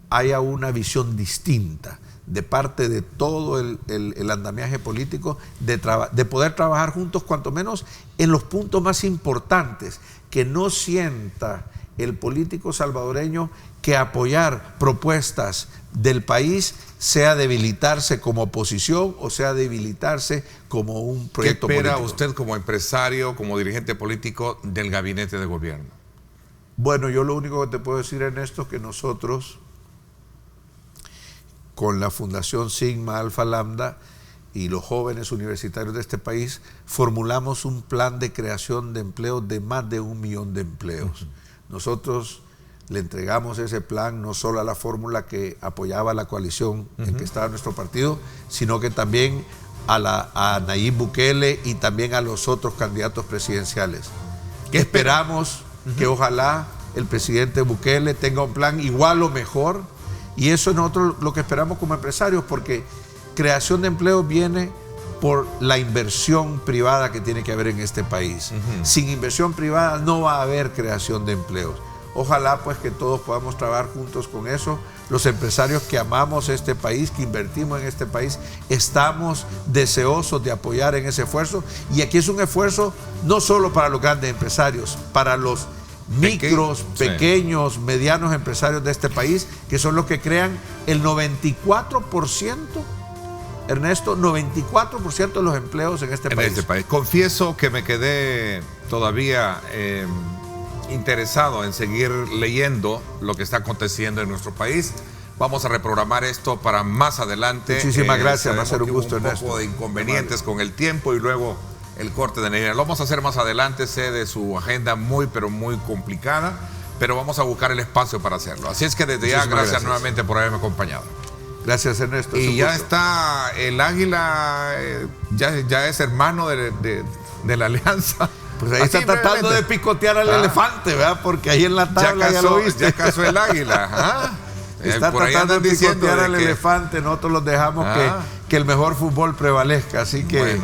haya una visión distinta de parte de todo el andamiaje político, de poder trabajar juntos, cuanto menos en los puntos más importantes, que no sienta el político salvadoreño que apoyar propuestas del país sea debilitarse como oposición o sea debilitarse como un proyecto político. ¿Qué espera usted como empresario, como dirigente político del gabinete de gobierno? Bueno, yo lo único que te puedo decir, Ernesto, es que nosotros, con la Fundación Sigma Alfa Lambda y los jóvenes universitarios de este país, formulamos un plan de creación de empleos de más de 1 millón de empleos. Nosotros le entregamos ese plan no solo a la fórmula que apoyaba la coalición en que estaba nuestro partido, sino que también a Nayib Bukele y también a los otros candidatos presidenciales. ¿Qué esperamos? Que ojalá el presidente Bukele tenga un plan igual o mejor. Y eso es nosotros lo que esperamos como empresarios, porque creación de empleo viene por la inversión privada que tiene que haber en este país. Sin inversión privada no va a haber creación de empleos. Ojalá pues que todos podamos trabajar juntos con eso. Los empresarios que amamos este país, que invertimos en este país, estamos deseosos de apoyar en ese esfuerzo. Y aquí es un esfuerzo no solo para los grandes empresarios, para los micros, pequeños, medianos empresarios de este país, que son los que crean el 94%, Ernesto, 94% de los empleos en este país. Confieso que me quedé todavía interesado en seguir leyendo lo que está aconteciendo en nuestro país. Vamos a reprogramar esto para más adelante. Muchísimas gracias, va a ser un gusto, Ernesto. Un poco de inconvenientes con el tiempo y luego el corte de energía. Lo vamos a hacer más adelante, sé de su agenda muy complicada, pero vamos a buscar el espacio para hacerlo. Así es que desde ya, gracias nuevamente por haberme acompañado. Gracias, Ernesto. Y ya está el Águila, ya es hermano de la Alianza. Pues ahí está tratando de picotear al elefante, ¿verdad? Porque ahí en la tabla ya lo viste. Ya casó el Águila. ¿Ah? Está tratando de picotear al elefante. Nosotros los dejamos que el mejor fútbol prevalezca. Así que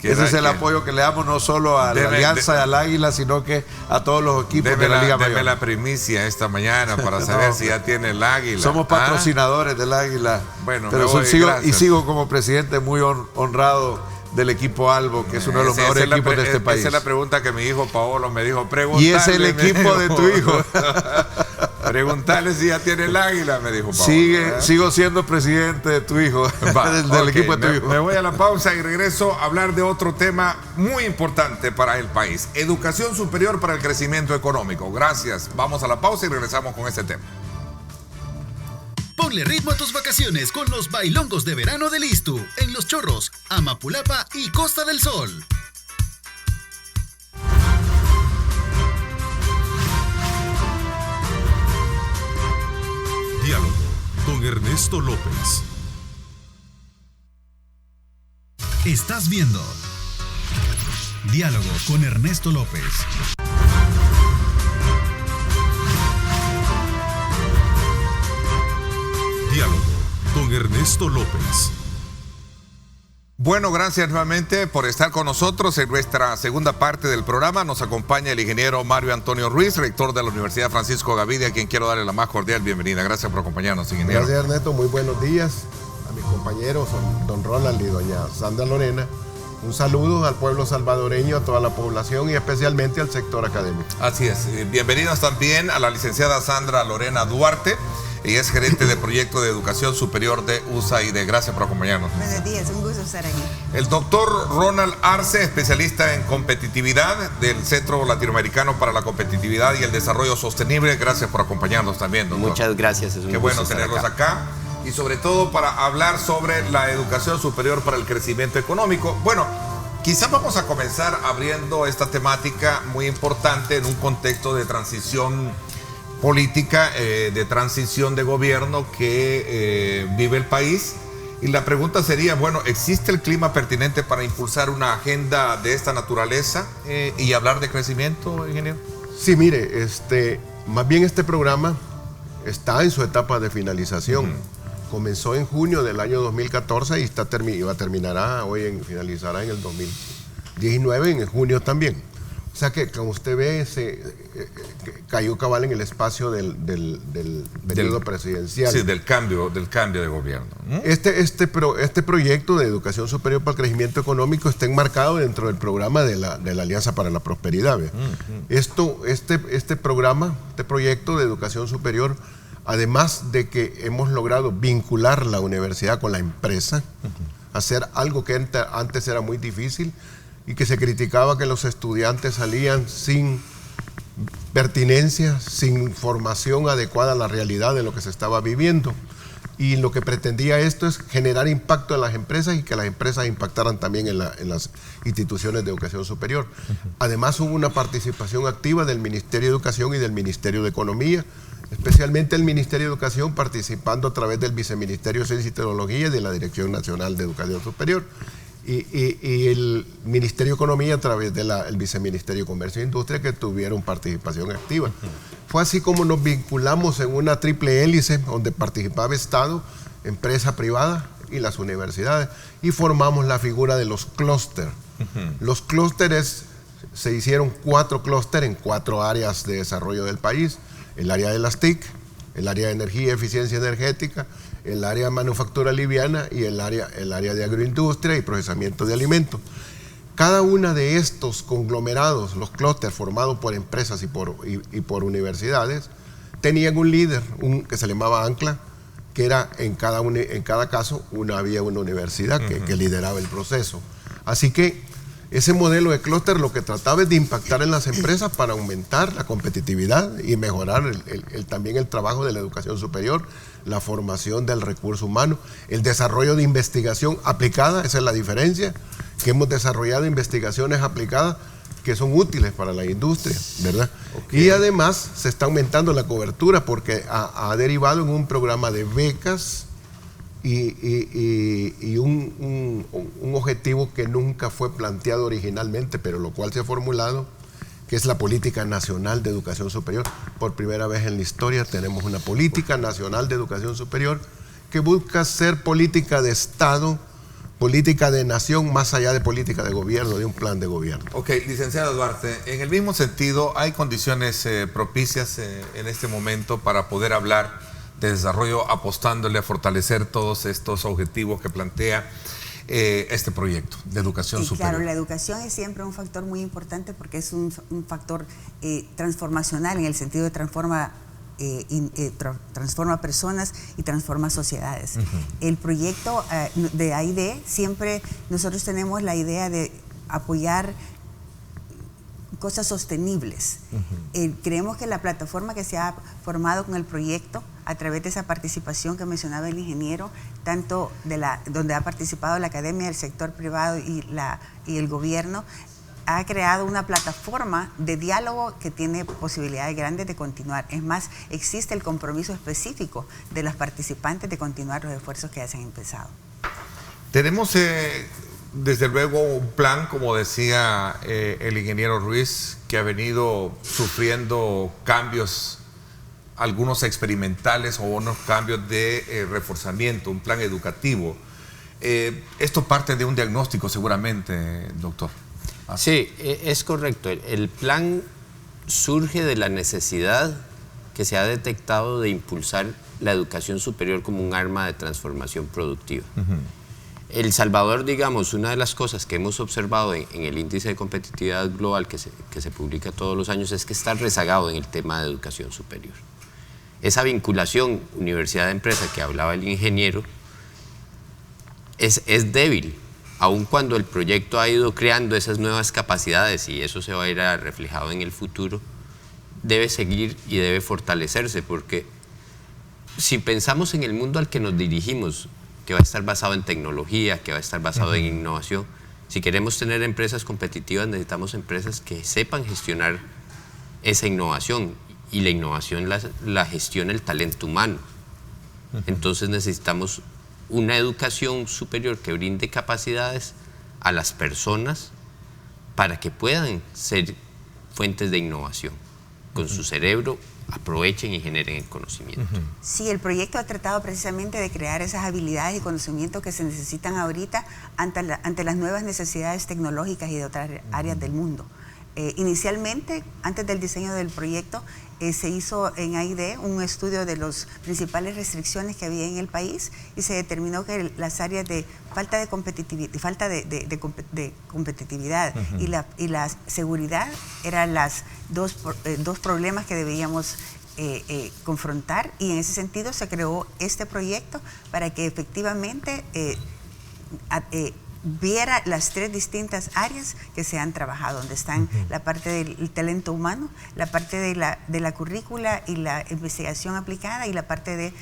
ese es el apoyo que le damos no solo a la Alianza y al Águila, sino que a todos los equipos de la Liga Mayor. Deme la primicia esta mañana para saber si ya tiene el Águila. Somos patrocinadores del Águila. Bueno, pero sigo como presidente muy honrado del equipo Albo, que es uno de los mejores equipos de este país. Esa es la pregunta que mi hijo Paolo me dijo. Y es el equipo de tu hijo. Preguntarle si ya tiene el Águila, me dijo Paolo. Sigo siendo presidente de tu hijo, del equipo de tu hijo. Me voy a la pausa y regreso a hablar de otro tema muy importante para el país. Educación superior para el crecimiento económico. Gracias. Vamos a la pausa y regresamos con este tema. Ponle ritmo a tus vacaciones con los bailongos de verano del ISTU en Los Chorros, Amapulapa y Costa del Sol. Diálogo con Ernesto López. Estás viendo Diálogo con Ernesto López. Diálogo con Ernesto López. Bueno, gracias nuevamente por estar con nosotros en nuestra segunda parte del programa. Nos acompaña el ingeniero Mario Antonio Ruiz, rector de la Universidad Francisco Gavidia, a quien quiero darle la más cordial bienvenida. Gracias por acompañarnos, ingeniero. Gracias, Ernesto. Muy buenos días a mis compañeros, don Ronald y doña Sandra Lorena, Un saludo al pueblo salvadoreño, a toda la población y especialmente al sector académico. Así es. Bienvenidos también a la licenciada Sandra Lorena Duarte. Ella es gerente de proyecto de educación superior de USAID. Gracias por acompañarnos. Buenos días, un gusto estar aquí. El doctor Ronald Arce, especialista en competitividad del Centro Latinoamericano para la Competitividad y el Desarrollo Sostenible. Gracias por acompañarnos también, doctor. Muchas gracias. Es un Qué gusto bueno tenerlos acá. Y sobre todo para hablar sobre la educación superior para el crecimiento económico. Bueno, quizás vamos a comenzar abriendo esta temática muy importante en un contexto de transición política, de transición de gobierno que vive el país. Y la pregunta sería, bueno, ¿existe el clima pertinente para impulsar una agenda de esta naturaleza y hablar de crecimiento, ingeniero? Sí, mire, más bien este programa está en su etapa de finalización. Comenzó en junio del año 2014 y finalizará en el 2019, en junio también. O sea que, como usted ve, cayó cabal en el espacio del periodo presidencial. Sí, del cambio de gobierno. Este proyecto de educación superior para el crecimiento económico está enmarcado dentro del programa de la Alianza para la Prosperidad. Este proyecto de educación superior, además de que hemos logrado vincular la universidad con la empresa, hacer algo que antes era muy difícil, y que se criticaba que los estudiantes salían sin pertinencia, sin formación adecuada a la realidad de lo que se estaba viviendo. Y lo que pretendía esto es generar impacto en las empresas y que las empresas impactaran también en las instituciones de educación superior. Además hubo una participación activa del Ministerio de Educación y del Ministerio de Economía, especialmente el Ministerio de Educación participando a través del Viceministerio de Ciencia y Tecnología y de la Dirección Nacional de Educación Superior. Y el Ministerio de Economía a través del Viceministerio de Comercio e Industria, que tuvieron participación activa. Fue así como nos vinculamos en una triple hélice donde participaba Estado, empresa privada y las universidades, y formamos la figura de los clústeres. Los clústeres, se hicieron 4 clústeres en 4 áreas de desarrollo del país: el área de las TIC, el área de energía y eficiencia energética, el área de manufactura liviana y el área de agroindustria y procesamiento de alimentos. Cada una de estos conglomerados, los clústeres formados por empresas y por universidades, tenían un líder, que se llamaba ancla, que era en cada caso había una universidad que lideraba el proceso. Así que ese modelo de clúster lo que trataba es de impactar en las empresas para aumentar la competitividad y mejorar también el trabajo de la educación superior, la formación del recurso humano, el desarrollo de investigación aplicada. Esa es la diferencia, que hemos desarrollado investigaciones aplicadas que son útiles para la industria, ¿verdad? Okay. Y además se está aumentando la cobertura porque ha derivado en un programa de becas y un objetivo que nunca fue planteado originalmente, pero lo cual se ha formulado, que es la Política Nacional de Educación Superior. Por primera vez en la historia tenemos una Política Nacional de Educación Superior que busca ser política de Estado, política de nación, más allá de política de gobierno, de un plan de gobierno. Ok, licenciado Duarte, en el mismo sentido, ¿hay condiciones propicias en este momento para poder hablar de desarrollo, apostándole a fortalecer todos estos objetivos que plantea este proyecto de educación superior? Claro, la educación es siempre un factor muy importante porque es un factor transformacional, en el sentido de transforma personas y transforma sociedades. El proyecto de AID, siempre nosotros tenemos la idea de apoyar cosas sostenibles. Creemos que la plataforma que se ha formado con el proyecto, a través de esa participación que mencionaba el ingeniero, tanto donde ha participado la academia, el sector privado y el gobierno, ha creado una plataforma de diálogo que tiene posibilidades grandes de continuar. Es más, existe el compromiso específico de los participantes de continuar los esfuerzos que ya se han empezado. Tenemos desde luego un plan, como decía el ingeniero Ruiz, que ha venido sufriendo cambios, algunos experimentales o unos cambios de reforzamiento, un plan educativo. Esto parte de un diagnóstico seguramente, doctor. Sí, es correcto. El plan surge de la necesidad que se ha detectado de impulsar la educación superior como un arma de transformación productiva. El Salvador, digamos, una de las cosas que hemos observado en el índice de competitividad global que se publica todos los años es que está rezagado en el tema de educación superior. Esa vinculación universidad-empresa que hablaba el ingeniero es débil, aun cuando el proyecto ha ido creando esas nuevas capacidades y eso se va a ir reflejado en el futuro, debe seguir y debe fortalecerse, porque si pensamos en el mundo al que nos dirigimos, que va a estar basado en tecnología, que va a estar basado en innovación. Si queremos tener empresas competitivas, necesitamos empresas que sepan gestionar esa innovación, y la innovación la gestiona el talento humano. Entonces necesitamos una educación superior que brinde capacidades a las personas para que puedan ser fuentes de innovación. Con su cerebro aprovechen y generen el conocimiento. Sí, el proyecto ha tratado precisamente de crear esas habilidades y conocimientos que se necesitan ahorita ante las nuevas necesidades tecnológicas y de otras áreas del mundo. Inicialmente, antes del diseño del proyecto, se hizo en AID un estudio de las principales restricciones que había en el país y se determinó que las áreas de falta de competitividad y la seguridad eran las dos problemas que debíamos confrontar, y en ese sentido se creó este proyecto para que efectivamente viera las tres distintas áreas que se han trabajado, donde están la parte del talento humano, la parte de la currícula y la investigación aplicada, y la parte de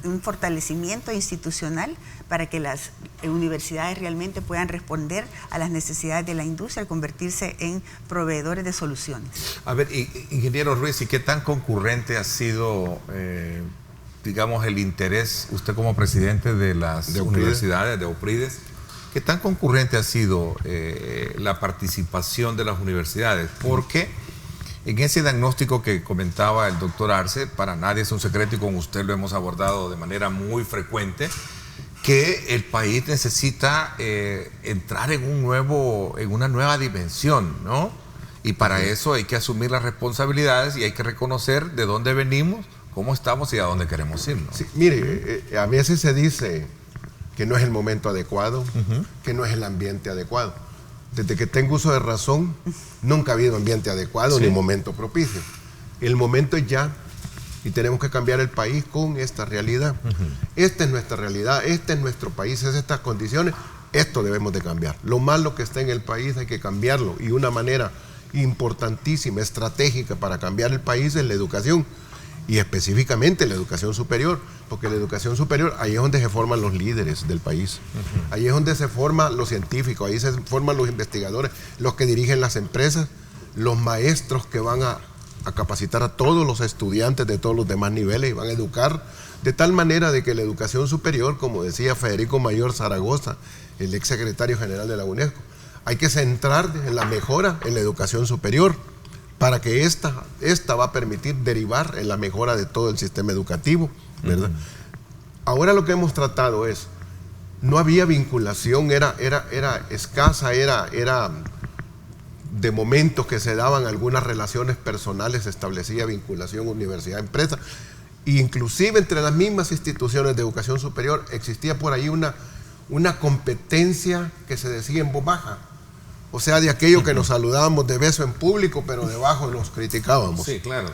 un fortalecimiento institucional para que las universidades realmente puedan responder a las necesidades de la industria al convertirse en proveedores de soluciones. A ver, ingeniero Ruiz, ¿y qué tan concurrente ha sido digamos, el interés, usted como presidente de las universidades, de OPRIDES, qué tan concurrente ha sido la participación de las universidades? Porque en ese diagnóstico que comentaba el doctor Arce, para nadie es un secreto, y con usted lo hemos abordado de manera muy frecuente, que el país necesita entrar en una nueva dimensión, ¿no? Y para eso hay que asumir las responsabilidades y hay que reconocer de dónde venimos, cómo estamos y a dónde queremos ir, ¿no? Sí, mire, a veces se dice que no es el momento adecuado, que no es el ambiente adecuado. Desde que tengo uso de razón, nunca ha habido ambiente adecuado ni momento propicio. El momento es ya, y tenemos que cambiar el país con esta realidad. Esta es nuestra realidad, este es nuestro país, es estas condiciones, esto debemos de cambiar. Lo malo que está en el país hay que cambiarlo, y una manera importantísima, estratégica para cambiar el país es la educación, y específicamente la educación superior, porque la educación superior, ahí es donde se forman los líderes del país, ahí es donde se forman los científicos, ahí se forman los investigadores, los que dirigen las empresas, los maestros que van a capacitar a todos los estudiantes de todos los demás niveles y van a educar de tal manera de que la educación superior, como decía Federico Mayor Zaragoza, el ex secretario general de la UNESCO, hay que centrar en la mejora en la educación superior, para que esta va a permitir derivar en la mejora de todo el sistema educativo, ¿verdad? Ahora lo que hemos tratado es, no había vinculación, era escasa, era de momentos que se daban algunas relaciones personales, se establecía vinculación universidad-empresa, e inclusive entre las mismas instituciones de educación superior existía por ahí una competencia que se decía en voz baja. O sea, de aquello que nos saludábamos de beso en público, pero debajo nos criticábamos. Sí, claro.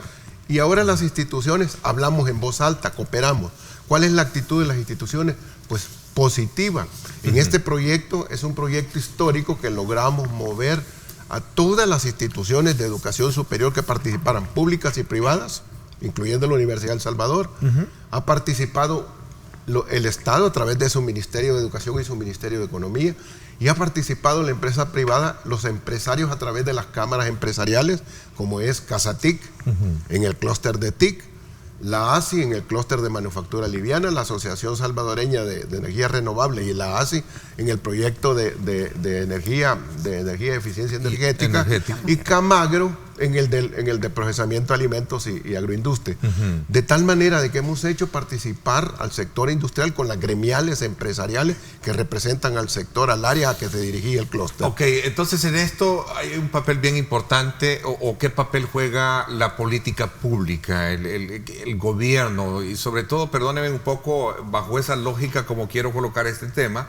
Y ahora las instituciones hablamos en voz alta, cooperamos. ¿Cuál es la actitud de las instituciones? Pues positiva. En este proyecto es un proyecto histórico que logramos mover a todas las instituciones de educación superior que participaran, públicas y privadas, incluyendo la Universidad del Salvador. Ha participado el Estado a través de su Ministerio de Educación y su Ministerio de Economía, y ha participado la empresa privada, los empresarios a través de las cámaras empresariales, como es CASATIC, en el clúster de TIC, la ASI en el clúster de manufactura liviana, la Asociación Salvadoreña de Energías Renovables y la ASI en el proyecto de energía de eficiencia energética, y Camagro en el de procesamiento de alimentos y agroindustria. De tal manera de que hemos hecho participar al sector industrial con las gremiales empresariales que representan al sector, al área a que se dirigía el clúster. Ok, entonces en esto hay un papel bien importante, o qué papel juega la política pública, el gobierno, y sobre todo, perdónenme un poco, bajo esa lógica como quiero colocar este tema,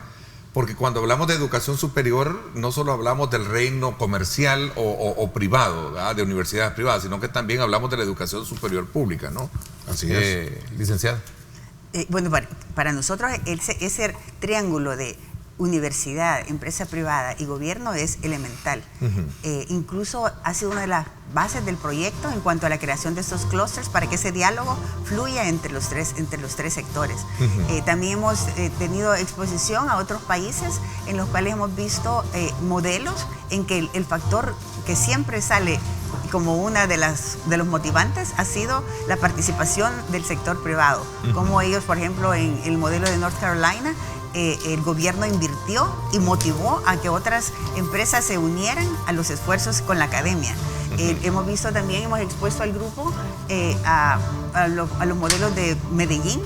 porque cuando hablamos de educación superior, no solo hablamos del reino comercial o privado, ¿verdad? De universidades privadas, sino que también hablamos de la educación superior pública, ¿no? Así es. Licenciado. Bueno, para nosotros ese triángulo de universidad, empresa privada y gobierno es elemental. Incluso ha sido una de las bases del proyecto en cuanto a la creación de estos clústeres para que ese diálogo fluya entre los tres sectores. También hemos tenido exposición a otros países en los cuales hemos visto modelos en que el factor que siempre sale como una de los motivantes ha sido la participación del sector privado. Como ellos, por ejemplo, en el modelo de North Carolina, el gobierno invirtió y motivó a que otras empresas se unieran a los esfuerzos con la academia. Hemos visto también, hemos expuesto al grupo a los modelos de Medellín,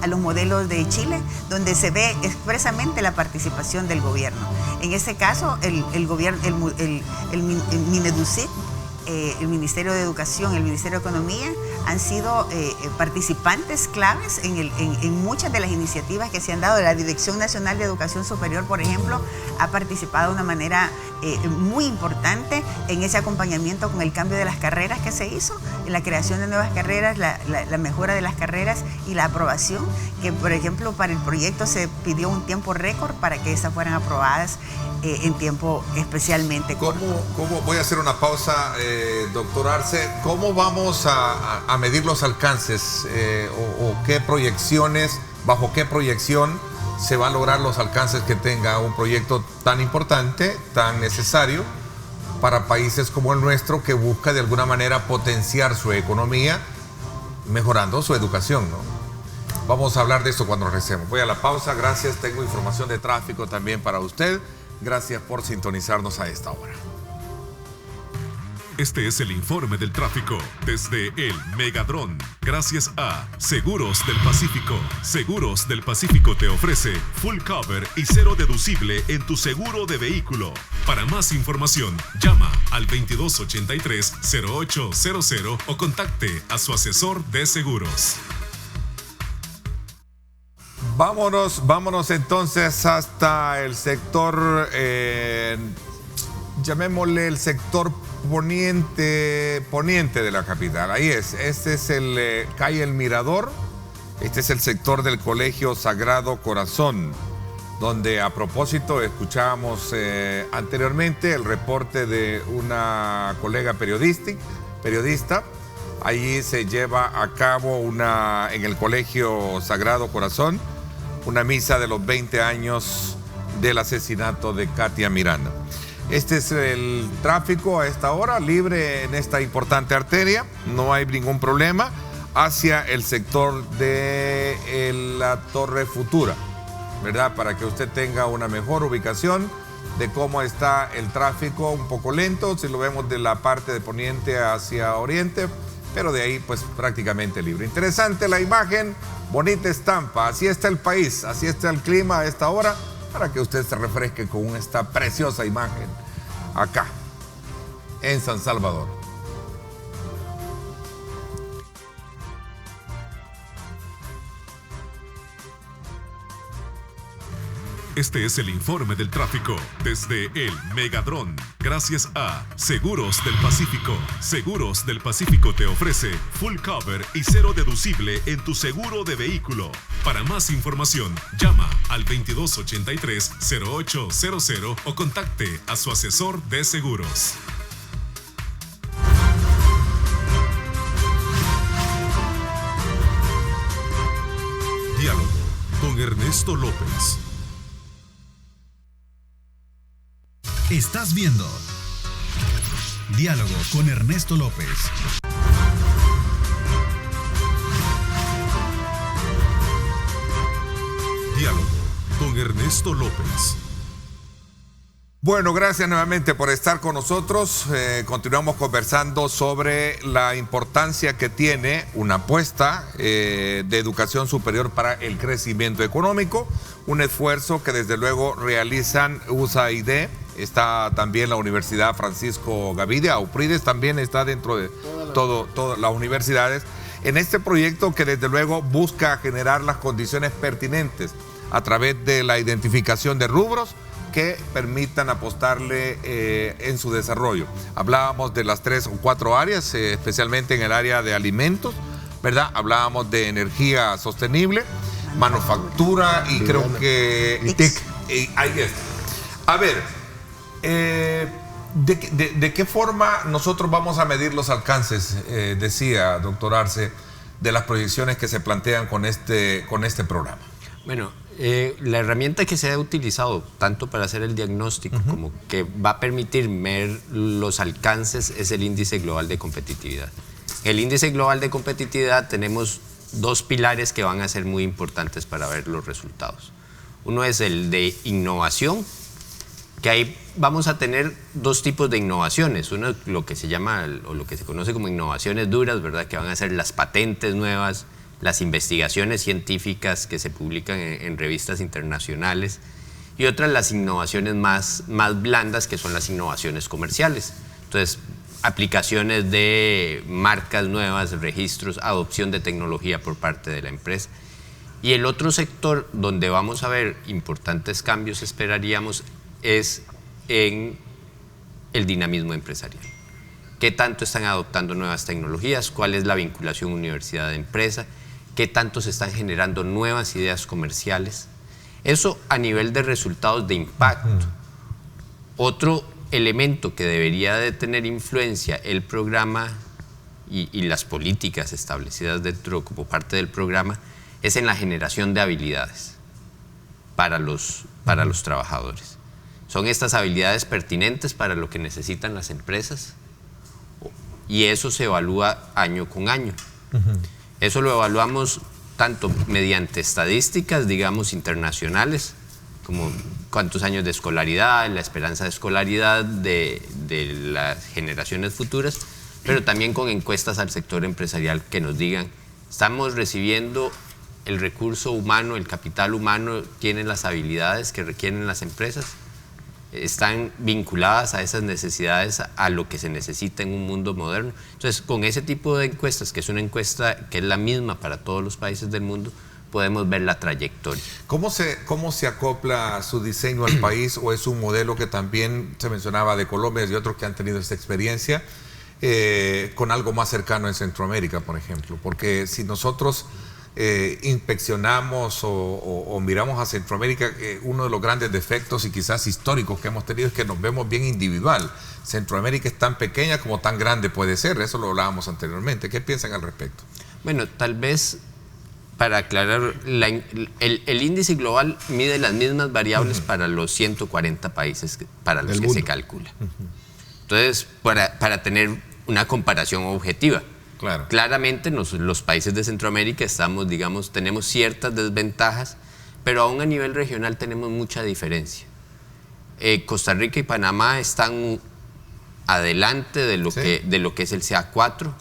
a los modelos de Chile, donde se ve expresamente la participación del gobierno. En este caso, el Mineducit, el Ministerio de Educación, el Ministerio de Economía han sido participantes claves en muchas de las iniciativas que se han dado. La Dirección Nacional de Educación Superior, por ejemplo, ha participado de una manera muy importante en ese acompañamiento con el cambio de las carreras que se hizo, en la creación de nuevas carreras, la mejora de las carreras y la aprobación, que por ejemplo para el proyecto se pidió un tiempo récord para que esas fueran aprobadas en tiempo especialmente corto. ¿Cómo voy a hacer una pausa, doctor Arce? ¿Cómo vamos a medir los alcances o qué proyecciones, bajo qué proyección se va a lograr los alcances que tenga un proyecto tan importante, tan necesario para países como el nuestro, que busca de alguna manera potenciar su economía mejorando su educación, ¿no? Vamos a hablar de esto cuando regresemos. Voy a la pausa, gracias. Tengo información de tráfico también para usted. Gracias por sintonizarnos a esta hora. Este es el informe del tráfico desde el Megadrón. Gracias a Seguros del Pacífico. Seguros del Pacífico te ofrece full cover y cero deducible en tu seguro de vehículo. Para más información, llama al 2283-0800 o contacte a su asesor de seguros. Vámonos entonces hasta el sector, llamémosle el sector poniente de la capital. Ahí es, este es el calle El Mirador, este es el sector del Colegio Sagrado Corazón, donde a propósito escuchábamos anteriormente el reporte de una colega periodista. Allí se lleva a cabo en el Colegio Sagrado Corazón, una misa de los 20 años del asesinato de Katia Miranda. Este es el tráfico a esta hora, libre en esta importante arteria, no hay ningún problema, hacia el sector de la Torre Futura, ¿verdad? Para que usted tenga una mejor ubicación de cómo está el tráfico, un poco lento, si lo vemos de la parte de poniente hacia oriente, pero de ahí pues prácticamente libre. Interesante la imagen, bonita estampa, así está el país, así está el clima a esta hora, para que usted se refresque con esta preciosa imagen acá, en San Salvador. Este es el informe del tráfico desde el Megadrón. Gracias a Seguros del Pacífico. Seguros del Pacífico te ofrece full cover y cero deducible en tu seguro de vehículo. Para más información, llama al 2283-0800 o contacte a su asesor de seguros. Diálogo con Ernesto López. Estás viendo Diálogo con Ernesto López. Diálogo con Ernesto López. Bueno, gracias nuevamente por estar con nosotros. Continuamos conversando sobre la importancia que tiene una apuesta de educación superior para el crecimiento económico, un esfuerzo que desde luego realizan USAID, está también la Universidad Francisco Gavidia, UPRIDES también está dentro de todas las universidades, en este proyecto que desde luego busca generar las condiciones pertinentes a través de la identificación de rubros que permitan apostarle en su desarrollo. Hablábamos de las 3 o 4 áreas, especialmente en el área de alimentos, ¿verdad? Hablábamos de energía sostenible, manufactura y creo que... Y TIC. Ahí está. A ver, ¿de qué forma nosotros vamos a medir los alcances, decía doctor Arce, de las proyecciones que se plantean con este programa? Bueno, la herramienta que se ha utilizado tanto para hacer el diagnóstico como que va a permitir ver los alcances es el índice global de competitividad. El índice global de competitividad tenemos 2 pilares que van a ser muy importantes para ver los resultados. Uno es el de innovación, que ahí vamos a tener 2 tipos de innovaciones. Uno es lo que se llama o lo que se conoce como innovaciones duras, ¿verdad? Que van a ser las patentes nuevas, las investigaciones científicas que se publican en revistas internacionales, y otras las innovaciones más blandas, que son las innovaciones comerciales. Entonces, aplicaciones de marcas nuevas, registros, adopción de tecnología por parte de la empresa. Y el otro sector donde vamos a ver importantes cambios, esperaríamos, es en el dinamismo empresarial. ¿Qué tanto están adoptando nuevas tecnologías? ¿Cuál es la vinculación universidad-empresa? ¿Qué tanto se están generando nuevas ideas comerciales? Eso a nivel de resultados de impacto. Otro elemento que debería de tener influencia el programa y las políticas establecidas dentro como parte del programa es en la generación de habilidades para los trabajadores. Son estas habilidades pertinentes para lo que necesitan las empresas, y eso se evalúa año con año. Eso lo evaluamos tanto mediante estadísticas, digamos, internacionales, como cuántos años de escolaridad, la esperanza de escolaridad de las generaciones futuras, pero también con encuestas al sector empresarial que nos digan, estamos recibiendo el recurso humano, el capital humano, tienen las habilidades que requieren las empresas, están vinculadas a esas necesidades, a lo que se necesita en un mundo moderno. Entonces, con ese tipo de encuestas, que es una encuesta que es la misma para todos los países del mundo, podemos ver la trayectoria. ¿Cómo se acopla su diseño al país, o es un modelo que también se mencionaba de Colombia y otros que han tenido esta experiencia, con algo más cercano en Centroamérica, por ejemplo? Porque si nosotros inspeccionamos o miramos a Centroamérica, uno de los grandes defectos y quizás históricos que hemos tenido es que nos vemos bien individual. Centroamérica es tan pequeña como tan grande puede ser, eso lo hablábamos anteriormente. ¿Qué piensan al respecto? Bueno, tal vez para aclarar, el índice global mide las mismas variables para los 140 países para los que se calcula. Entonces, para tener una comparación objetiva. Claro. Claramente los países de Centroamérica estamos, digamos, tenemos ciertas desventajas, pero aún a nivel regional tenemos mucha diferencia. Costa Rica y Panamá están adelante de lo que es el CA4.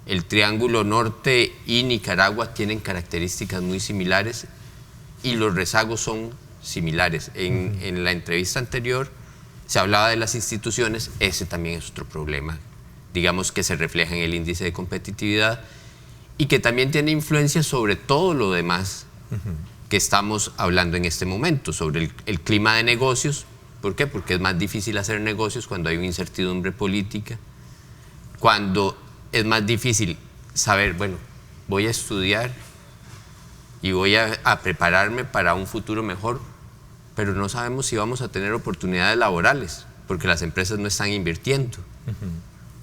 El Triángulo Norte y Nicaragua tienen características muy similares y los rezagos son similares. En la entrevista anterior se hablaba de las instituciones, ese también es otro problema, digamos, que se refleja en el índice de competitividad y que también tiene influencia sobre todo lo demás que estamos hablando en este momento, sobre el clima de negocios. ¿Por qué? Porque es más difícil hacer negocios cuando hay una incertidumbre política, cuando es más difícil saber, bueno, voy a estudiar y voy a prepararme para un futuro mejor, pero no sabemos si vamos a tener oportunidades laborales, porque las empresas no están invirtiendo.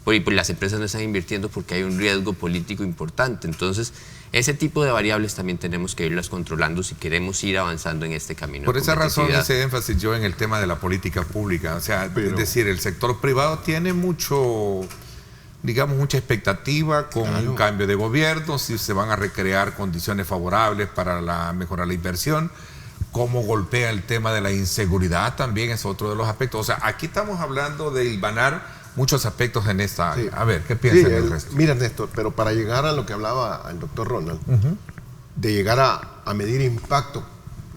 Y pues las empresas no están invirtiendo porque hay un riesgo político importante. Entonces, ese tipo de variables también tenemos que irlas controlando si queremos ir avanzando en este camino. Por esa razón hice énfasis yo en el tema de la política pública. O sea, es decir, el sector privado tiene mucha expectativa con un cambio de gobierno, si se van a recrear condiciones favorables para mejorar la inversión. cómo golpea el tema de la inseguridad también es otro de los aspectos. O sea, aquí estamos hablando de hilvanar muchos aspectos en esta área. Sí. A ver, ¿qué piensan Sí, del resto? Mira, Néstor, pero para llegar a lo que hablaba el doctor Ronald, de llegar a medir impacto,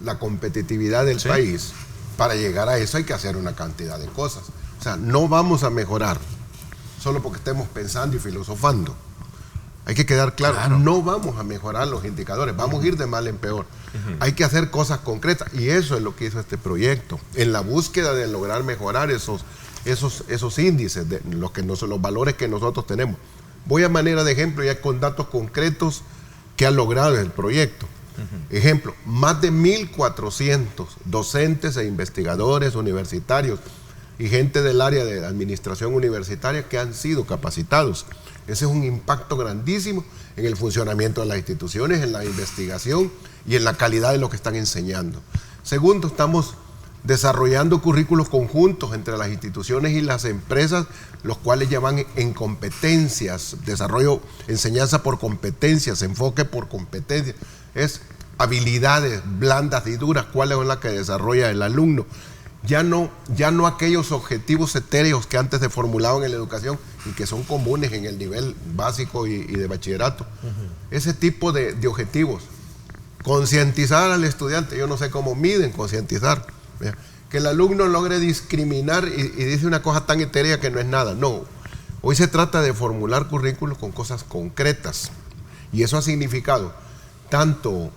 la competitividad del país, para llegar a eso hay que hacer una cantidad de cosas. O sea, no vamos a mejorar solo porque estemos pensando y filosofando. Hay que quedar claro, no vamos a mejorar los indicadores, vamos a ir de mal en peor. Hay que hacer cosas concretas y eso es lo que hizo este proyecto, en la búsqueda de lograr mejorar esos índices, de los valores que nosotros tenemos. Voy a manera de ejemplo ya con datos concretos que ha logrado el proyecto. Ejemplo, más de 1.400 docentes e investigadores universitarios y gente del área de administración universitaria que han sido capacitados. Ese es un impacto grandísimo en el funcionamiento de las instituciones, en la investigación y en la calidad de lo que están enseñando. Segundo, estamos desarrollando currículos conjuntos entre las instituciones y las empresas, los cuales llaman en competencias, desarrollo, enseñanza por competencias, enfoque por competencias. Es habilidades blandas y duras, cuáles son las que desarrolla el alumno. Ya no aquellos objetivos etéreos que antes se formulaban en la educación y que son comunes en el nivel básico y de bachillerato. Ese tipo de objetivos. Concientizar al estudiante, yo no sé cómo miden concientizar. Que el alumno logre discriminar y dice una cosa tan etérea que no es nada. No, hoy se trata de formular currículos con cosas concretas. Y eso ha significado tanto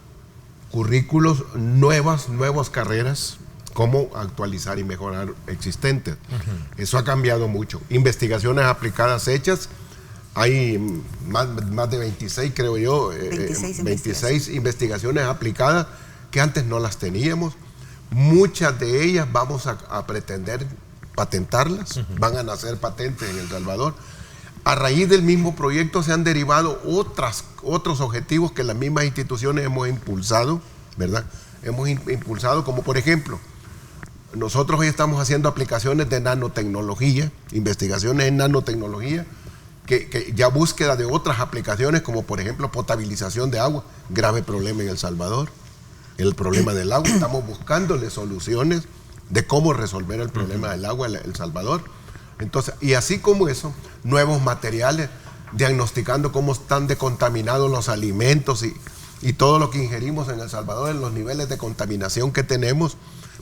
currículos nuevas carreras, cómo actualizar y mejorar existentes. Eso ha cambiado mucho. Investigaciones aplicadas hechas, hay más de 26, creo yo, 26 investigaciones aplicadas que antes no las teníamos. Muchas de ellas vamos a pretender patentarlas, van a nacer patentes en El Salvador. A raíz del mismo proyecto se han derivado otros objetivos que las mismas instituciones hemos impulsado, ¿verdad? Hemos impulsado, como por ejemplo, nosotros hoy estamos haciendo aplicaciones de nanotecnología, investigaciones en nanotecnología, que ya búsqueda de otras aplicaciones, como por ejemplo potabilización de agua, grave problema en El Salvador, el problema del agua. Estamos buscándole soluciones de cómo resolver el problema del agua en El Salvador. Entonces, y así como eso, nuevos materiales, diagnosticando cómo están decontaminados los alimentos y todo lo que ingerimos en El Salvador, en los niveles de contaminación que tenemos.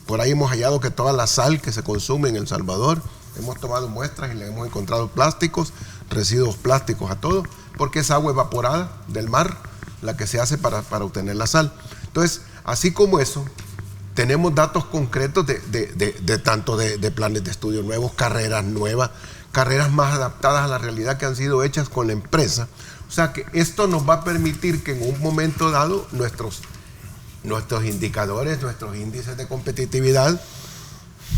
Por ahí hemos hallado que toda la sal que se consume en El Salvador, hemos tomado muestras y le hemos encontrado plásticos, residuos plásticos a todo, porque es agua evaporada del mar la que se hace para obtener la sal. Entonces, así como eso, tenemos datos concretos de tanto de planes de estudio nuevos, carreras nuevas, carreras más adaptadas a la realidad que han sido hechas con la empresa. O sea que esto nos va a permitir que en un momento dado nuestros indicadores, nuestros índices de competitividad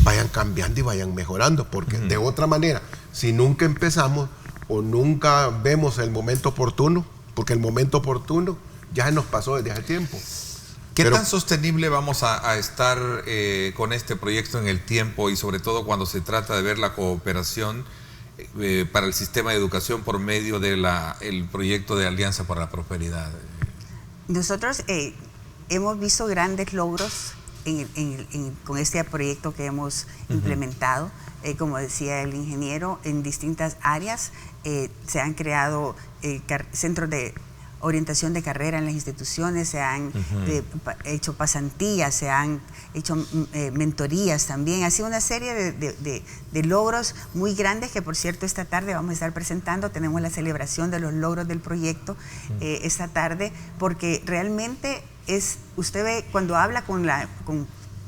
vayan cambiando y vayan mejorando, porque de otra manera, si nunca empezamos o nunca vemos el momento oportuno, porque el momento oportuno ya nos pasó desde hace tiempo. ¿Qué tan sostenible vamos a estar con este proyecto en el tiempo y sobre todo cuando se trata de ver la cooperación para el sistema de educación por medio del proyecto de Alianza para la Prosperidad? Nosotros hemos visto grandes logros con este proyecto que hemos implementado. Como decía el ingeniero, en distintas áreas se han creado centros de orientación de carrera en las instituciones, se han hecho pasantías, se han hecho mentorías también. Ha sido una serie de logros muy grandes que, por cierto, esta tarde vamos a estar presentando. Tenemos la celebración de los logros del proyecto esta tarde, porque realmente usted ve cuando habla con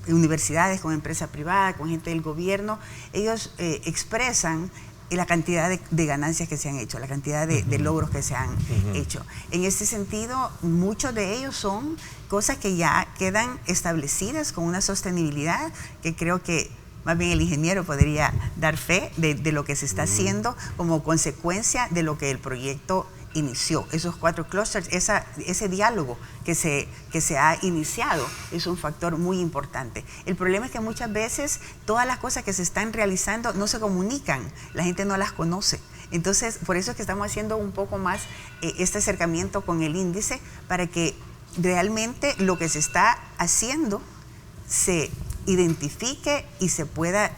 universidades, con empresa privada, con gente del gobierno, ellos expresan la cantidad de ganancias que se han hecho, la cantidad de logros que se han hecho. En este sentido, muchos de ellos son cosas que ya quedan establecidas con una sostenibilidad que creo que más bien el ingeniero podría dar fe de lo que se está haciendo como consecuencia de lo que el proyecto inició. Esos 4 clústeres, ese diálogo que se ha iniciado es un factor muy importante. El problema es que muchas veces todas las cosas que se están realizando no se comunican, la gente no las conoce. Entonces, por eso es que estamos haciendo un poco más este acercamiento con el índice, para que realmente lo que se está haciendo se identifique y se pueda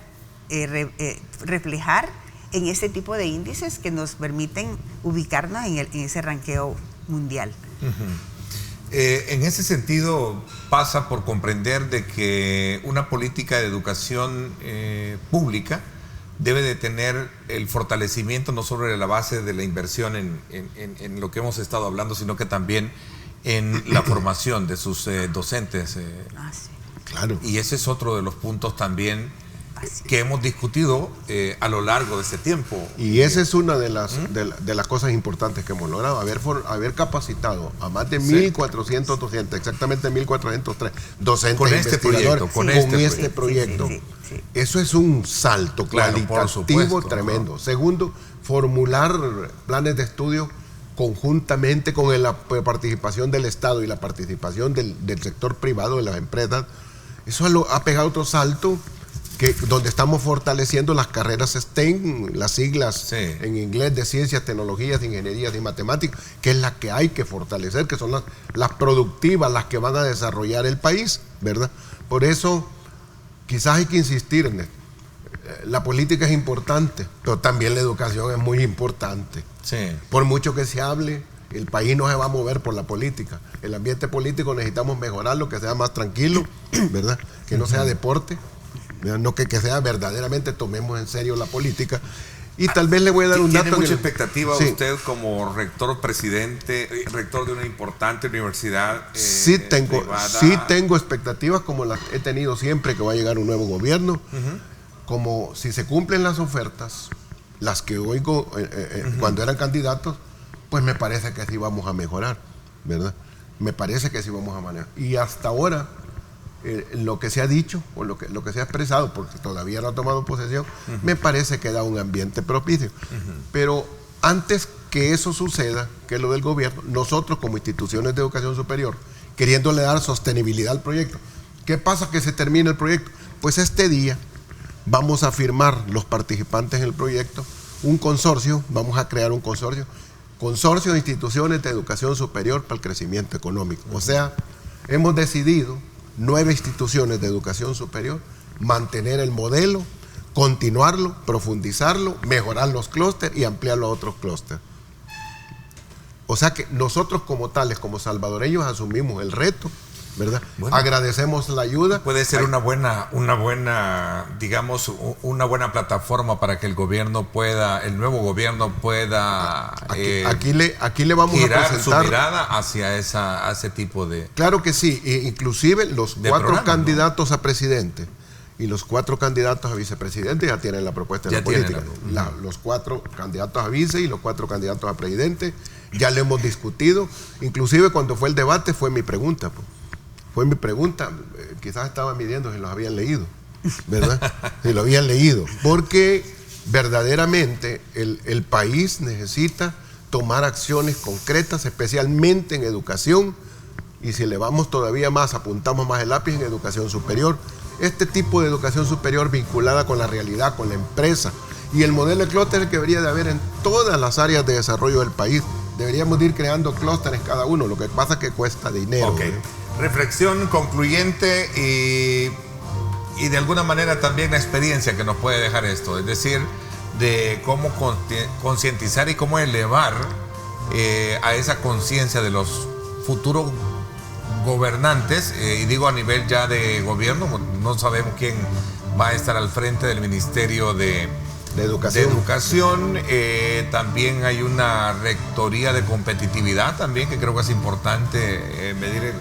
reflejar en este tipo de índices que nos permiten ubicarnos en ese ranqueo mundial. En ese sentido, pasa por comprender de que una política de educación pública debe de tener el fortalecimiento no solo de la base de la inversión en lo que hemos estado hablando, sino que también en la formación de sus docentes. Sí. Claro. Y ese es otro de los puntos también que hemos discutido a lo largo de este tiempo. Y esa es una de las cosas importantes que hemos logrado, haber capacitado a más de 1.400 docentes, exactamente 1.403 docentes con investigadores con este proyecto. Sí. Eso es un salto cualitativo tremendo. Segundo, formular planes de estudio conjuntamente con la participación del Estado y la participación del sector privado, de las empresas. Eso ha pegado otro salto, donde estamos fortaleciendo las carreras STEM, las siglas en inglés de ciencias, tecnologías, ingenierías y matemáticas, que es la que hay que fortalecer, que son las productivas, las que van a desarrollar el país, ¿verdad? Por eso quizás hay que insistir en esto. La política es importante, pero también la educación es muy importante. Sí. Por mucho que se hable, el país no se va a mover por la política. El ambiente político necesitamos mejorarlo, que sea más tranquilo, ¿verdad? Que no sea deporte, ¿verdad? No que sea verdaderamente tomemos en serio la política. Y tal vez le voy a dar un dato. ¿Tiene mucha expectativa usted como rector rector de una importante universidad privada? Sí tengo expectativas, como las he tenido siempre que va a llegar un nuevo gobierno. Como si se cumplen las ofertas, las que oigo cuando eran candidatos, pues me parece que sí vamos a mejorar, ¿verdad? Me parece que sí vamos a manejar. Y hasta ahora, lo que se ha dicho o lo que se ha expresado, porque todavía no ha tomado posesión, me parece que da un ambiente propicio. Pero antes que eso suceda, que es lo del gobierno, nosotros como instituciones de educación superior, queriéndole dar sostenibilidad al proyecto, ¿qué pasa que se termine el proyecto? Pues este día vamos a firmar los participantes en el proyecto un consorcio, vamos a crear un consorcio de instituciones de educación superior para el crecimiento económico. O sea, hemos decidido 9 instituciones de educación superior, mantener el modelo, continuarlo, profundizarlo, mejorar los clústeres y ampliarlo a otros clústeres. O sea que nosotros como tales, como salvadoreños, asumimos el reto, ¿verdad? Bueno, agradecemos la ayuda. Puede ser una buena, digamos, una buena plataforma para que el nuevo gobierno pueda aquí le vamos a presentar su mirada hacia ese tipo de. Claro que sí, inclusive los 4 candidatos a presidente y los 4 candidatos a vicepresidente ya tienen la propuesta de la política. Los 4 candidatos a vice y los 4 candidatos a presidente ya lo hemos discutido. Inclusive cuando fue el debate fue mi pregunta. Quizás estaba midiendo si los habían leído, ¿verdad? Si lo habían leído, porque verdaderamente el país necesita tomar acciones concretas, especialmente en educación, y si le vamos todavía más, apuntamos más el lápiz en educación superior. Este tipo de educación superior vinculada con la realidad, con la empresa, y el modelo de clúster que debería de haber en todas las áreas de desarrollo del país. Deberíamos de ir creando clústeres cada uno, lo que pasa es que cuesta dinero. Okay. Reflexión concluyente y de alguna manera también la experiencia que nos puede dejar esto, es decir, de cómo concientizar y cómo elevar a esa conciencia de los futuros gobernantes, y digo a nivel ya de gobierno, no sabemos quién va a estar al frente del Ministerio de Educación. También hay una rectoría de competitividad también, que creo que es importante medir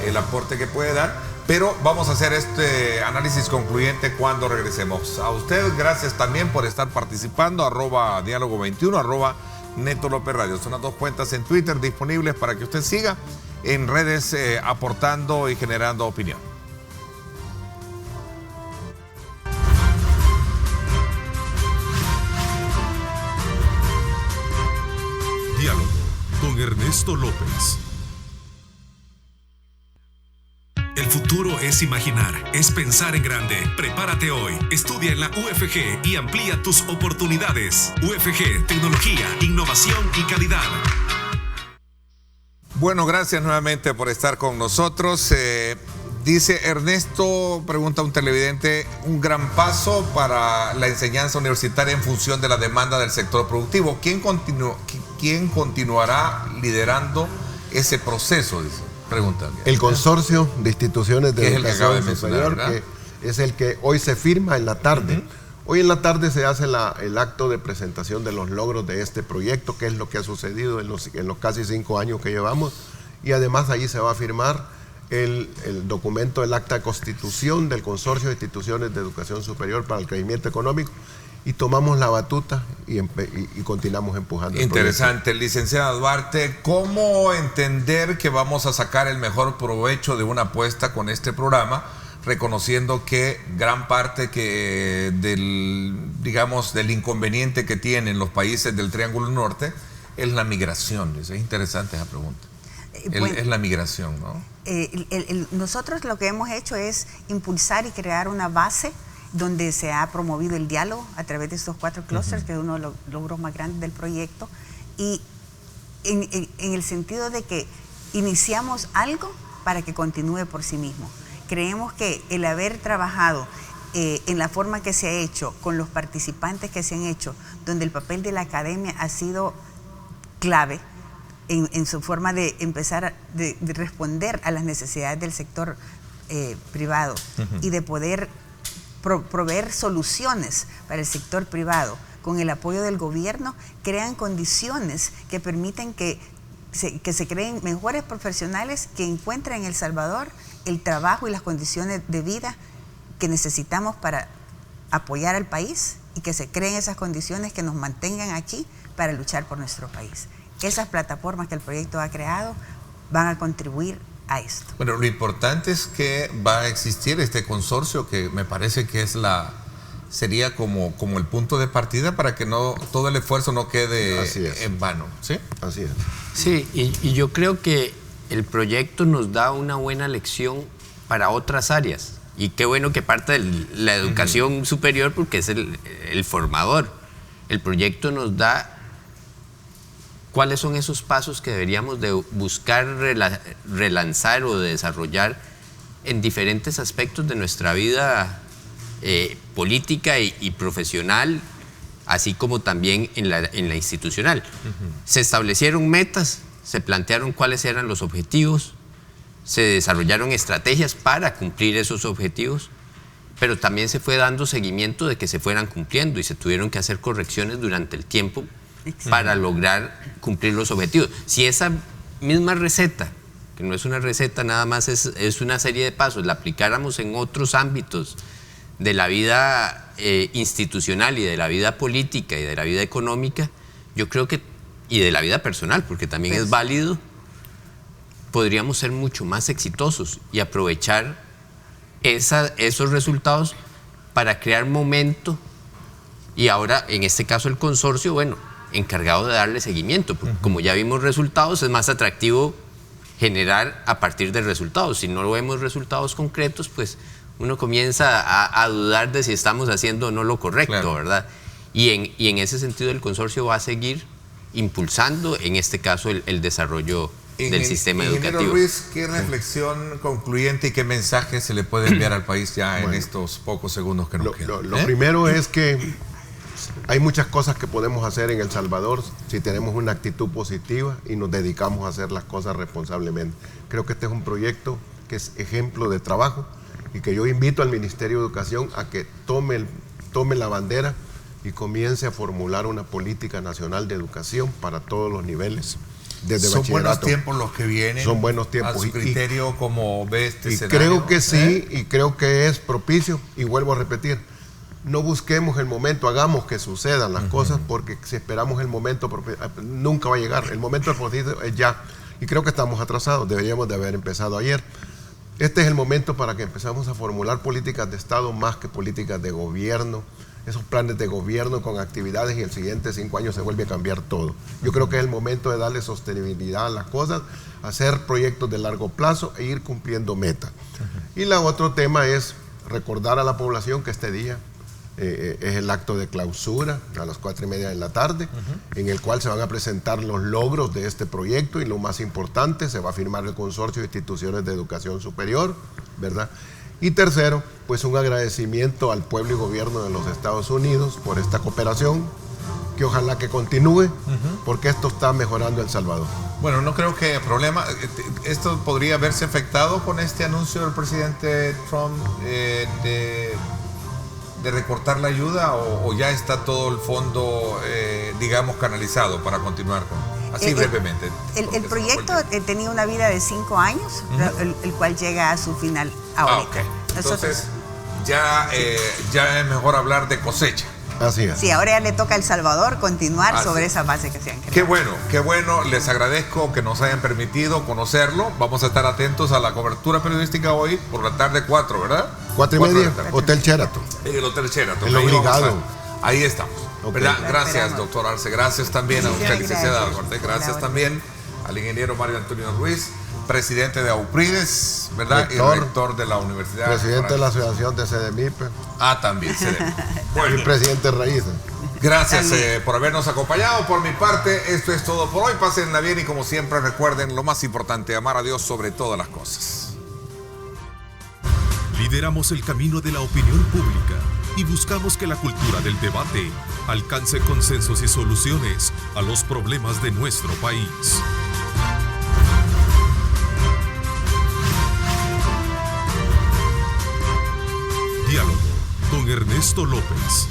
el aporte que puede dar, pero vamos a hacer este análisis concluyente cuando regresemos. A usted, gracias también por estar participando, @diálogo21, @Neto López Radio. Son las 2 cuentas en Twitter disponibles para que usted siga en redes aportando y generando opinión. Diálogo con Ernesto López. El futuro es imaginar, es pensar en grande. Prepárate hoy. Estudia en la UFG y amplía tus oportunidades. UFG, tecnología, innovación y calidad. Bueno, gracias nuevamente por estar con nosotros. Dice Ernesto, pregunta un televidente, un gran paso para la enseñanza universitaria en función de la demanda del sector productivo. ¿Quién continuará liderando ese proceso? Dice, pregunta. El consorcio de instituciones de educación superior, que es el que hoy se firma en la tarde. Hoy en la tarde se hace el acto de presentación de los logros de este proyecto, que es lo que ha sucedido en los casi 5 años que llevamos, y además allí se va a firmar el documento, el acta de constitución del Consorcio de Instituciones de Educación Superior para el Crecimiento Económico, y tomamos la batuta y continuamos empujando. Interesante, licenciada Duarte, ¿cómo entender que vamos a sacar el mejor provecho de una apuesta con este programa, reconociendo que gran parte del inconveniente que tienen los países del Triángulo Norte es la migración? Es interesante esa pregunta. Es la migración, ¿no? Nosotros lo que hemos hecho es impulsar y crear una base donde se ha promovido el diálogo a través de estos 4 clústeres, que es uno de los logros más grandes del proyecto, y en el sentido de que iniciamos algo para que continúe por sí mismo. Creemos que el haber trabajado en la forma que se ha hecho, con los participantes que se han hecho, donde el papel de la academia ha sido clave en su forma de empezar de responder a las necesidades del sector privado y de poder proveer soluciones para el sector privado con el apoyo del gobierno, crean condiciones que permiten que se creen mejores profesionales que encuentren en El Salvador el trabajo y las condiciones de vida que necesitamos para apoyar al país, y que se creen esas condiciones que nos mantengan aquí para luchar por nuestro país. Esas plataformas que el proyecto ha creado van a contribuir a esto. Bueno, lo importante es que va a existir este consorcio, que me parece que sería como el punto de partida para que todo el esfuerzo no quede en vano. ¿Sí? Así es. Sí, y yo creo que el proyecto nos da una buena lección para otras áreas. Y qué bueno que parte de la educación superior, porque es el formador. El proyecto nos da cuáles son esos pasos que deberíamos de buscar relanzar o desarrollar en diferentes aspectos de nuestra vida política y profesional, así como también en la institucional. Se establecieron metas, se plantearon cuáles eran los objetivos, se desarrollaron estrategias para cumplir esos objetivos, pero también se fue dando seguimiento de que se fueran cumpliendo, y se tuvieron que hacer correcciones durante el tiempo para lograr cumplir los objetivos. Si esa misma receta, que no es una receta nada más, es una serie de pasos, la aplicáramos en otros ámbitos de la vida institucional y de la vida política y de la vida económica, yo creo que, y de la vida personal, porque también es válido, podríamos ser mucho más exitosos y aprovechar esos resultados para crear momento, y ahora en este caso el consorcio, bueno, encargado de darle seguimiento, porque como ya vimos resultados, es más atractivo generar a partir de resultados. Si no vemos resultados concretos, pues uno comienza a dudar de si estamos haciendo o no lo correcto, claro, ¿verdad? Y en ese sentido el consorcio va a seguir impulsando, en este caso, el desarrollo del sistema educativo. Ruiz, ¿qué reflexión concluyente y qué mensaje se le puede enviar al país ya en estos pocos segundos que nos quedan? Lo primero es que hay muchas cosas que podemos hacer en El Salvador si tenemos una actitud positiva y nos dedicamos a hacer las cosas responsablemente. Creo que este es un proyecto que es ejemplo de trabajo, y que yo invito al Ministerio de Educación a que tome la bandera y comience a formular una política nacional de educación para todos los niveles. Desde son buenos bachillerato. Tiempos los que vienen. Son buenos tiempos. A su criterio, como ve este escenario. Creo que sí, y creo que es propicio, y vuelvo a repetir, no busquemos el momento, hagamos que sucedan las cosas, porque si esperamos el momento, nunca va a llegar. El momento propicio es ya, y creo que estamos atrasados, deberíamos de haber empezado ayer. Este es el momento para que empezamos a formular políticas de Estado más que políticas de gobierno. Esos planes de gobierno con actividades, y el siguiente 5 años se vuelve a cambiar todo. Yo creo que es el momento de darle sostenibilidad a las cosas, hacer proyectos de largo plazo e ir cumpliendo metas. Y el otro tema es recordar a la población que este día es el acto de clausura a las 4:30 de la tarde, en el cual se van a presentar los logros de este proyecto, y lo más importante, se va a firmar el Consorcio de Instituciones de Educación Superior, ¿verdad? Y tercero, pues un agradecimiento al pueblo y gobierno de los Estados Unidos por esta cooperación, que ojalá que continúe, porque esto está mejorando El Salvador. Bueno, no creo que haya problema. ¿Esto podría verse afectado con este anuncio del presidente Trump de recortar la ayuda o ya está todo el fondo, digamos, canalizado para continuar con? Así brevemente. El proyecto tenía una vida de 5 años, el cual llega a su final ahorita. Okay. Entonces, ya es mejor hablar de cosecha. Así es. Sí, ahora ya le toca a El Salvador continuar sobre esa base que se han creado. Qué bueno. Les agradezco que nos hayan permitido conocerlo. Vamos a estar atentos a la cobertura periodística hoy por la tarde 4, ¿verdad? 4:30, Hotel Sheraton. En el Hotel Sheraton. El obligado. Ahí estamos. Okay. ¿Verdad? Gracias, doctor Arce. Gracias también a usted, licenciada Cortés. Gracias también al ingeniero Mario Antonio Ruiz, presidente de AUPRIDES, ¿verdad? Y rector de la Universidad. Presidente de la Asociación de CDMIPE. También, CDMIPE. Bueno, y presidente de Raíces. Gracias por habernos acompañado. Por mi parte, esto es todo por hoy. Pásenla bien y como siempre recuerden lo más importante, amar a Dios sobre todas las cosas. Lideramos el camino de la opinión pública y buscamos que la cultura del debate alcance consensos y soluciones a los problemas de nuestro país. Diálogo con Ernesto López.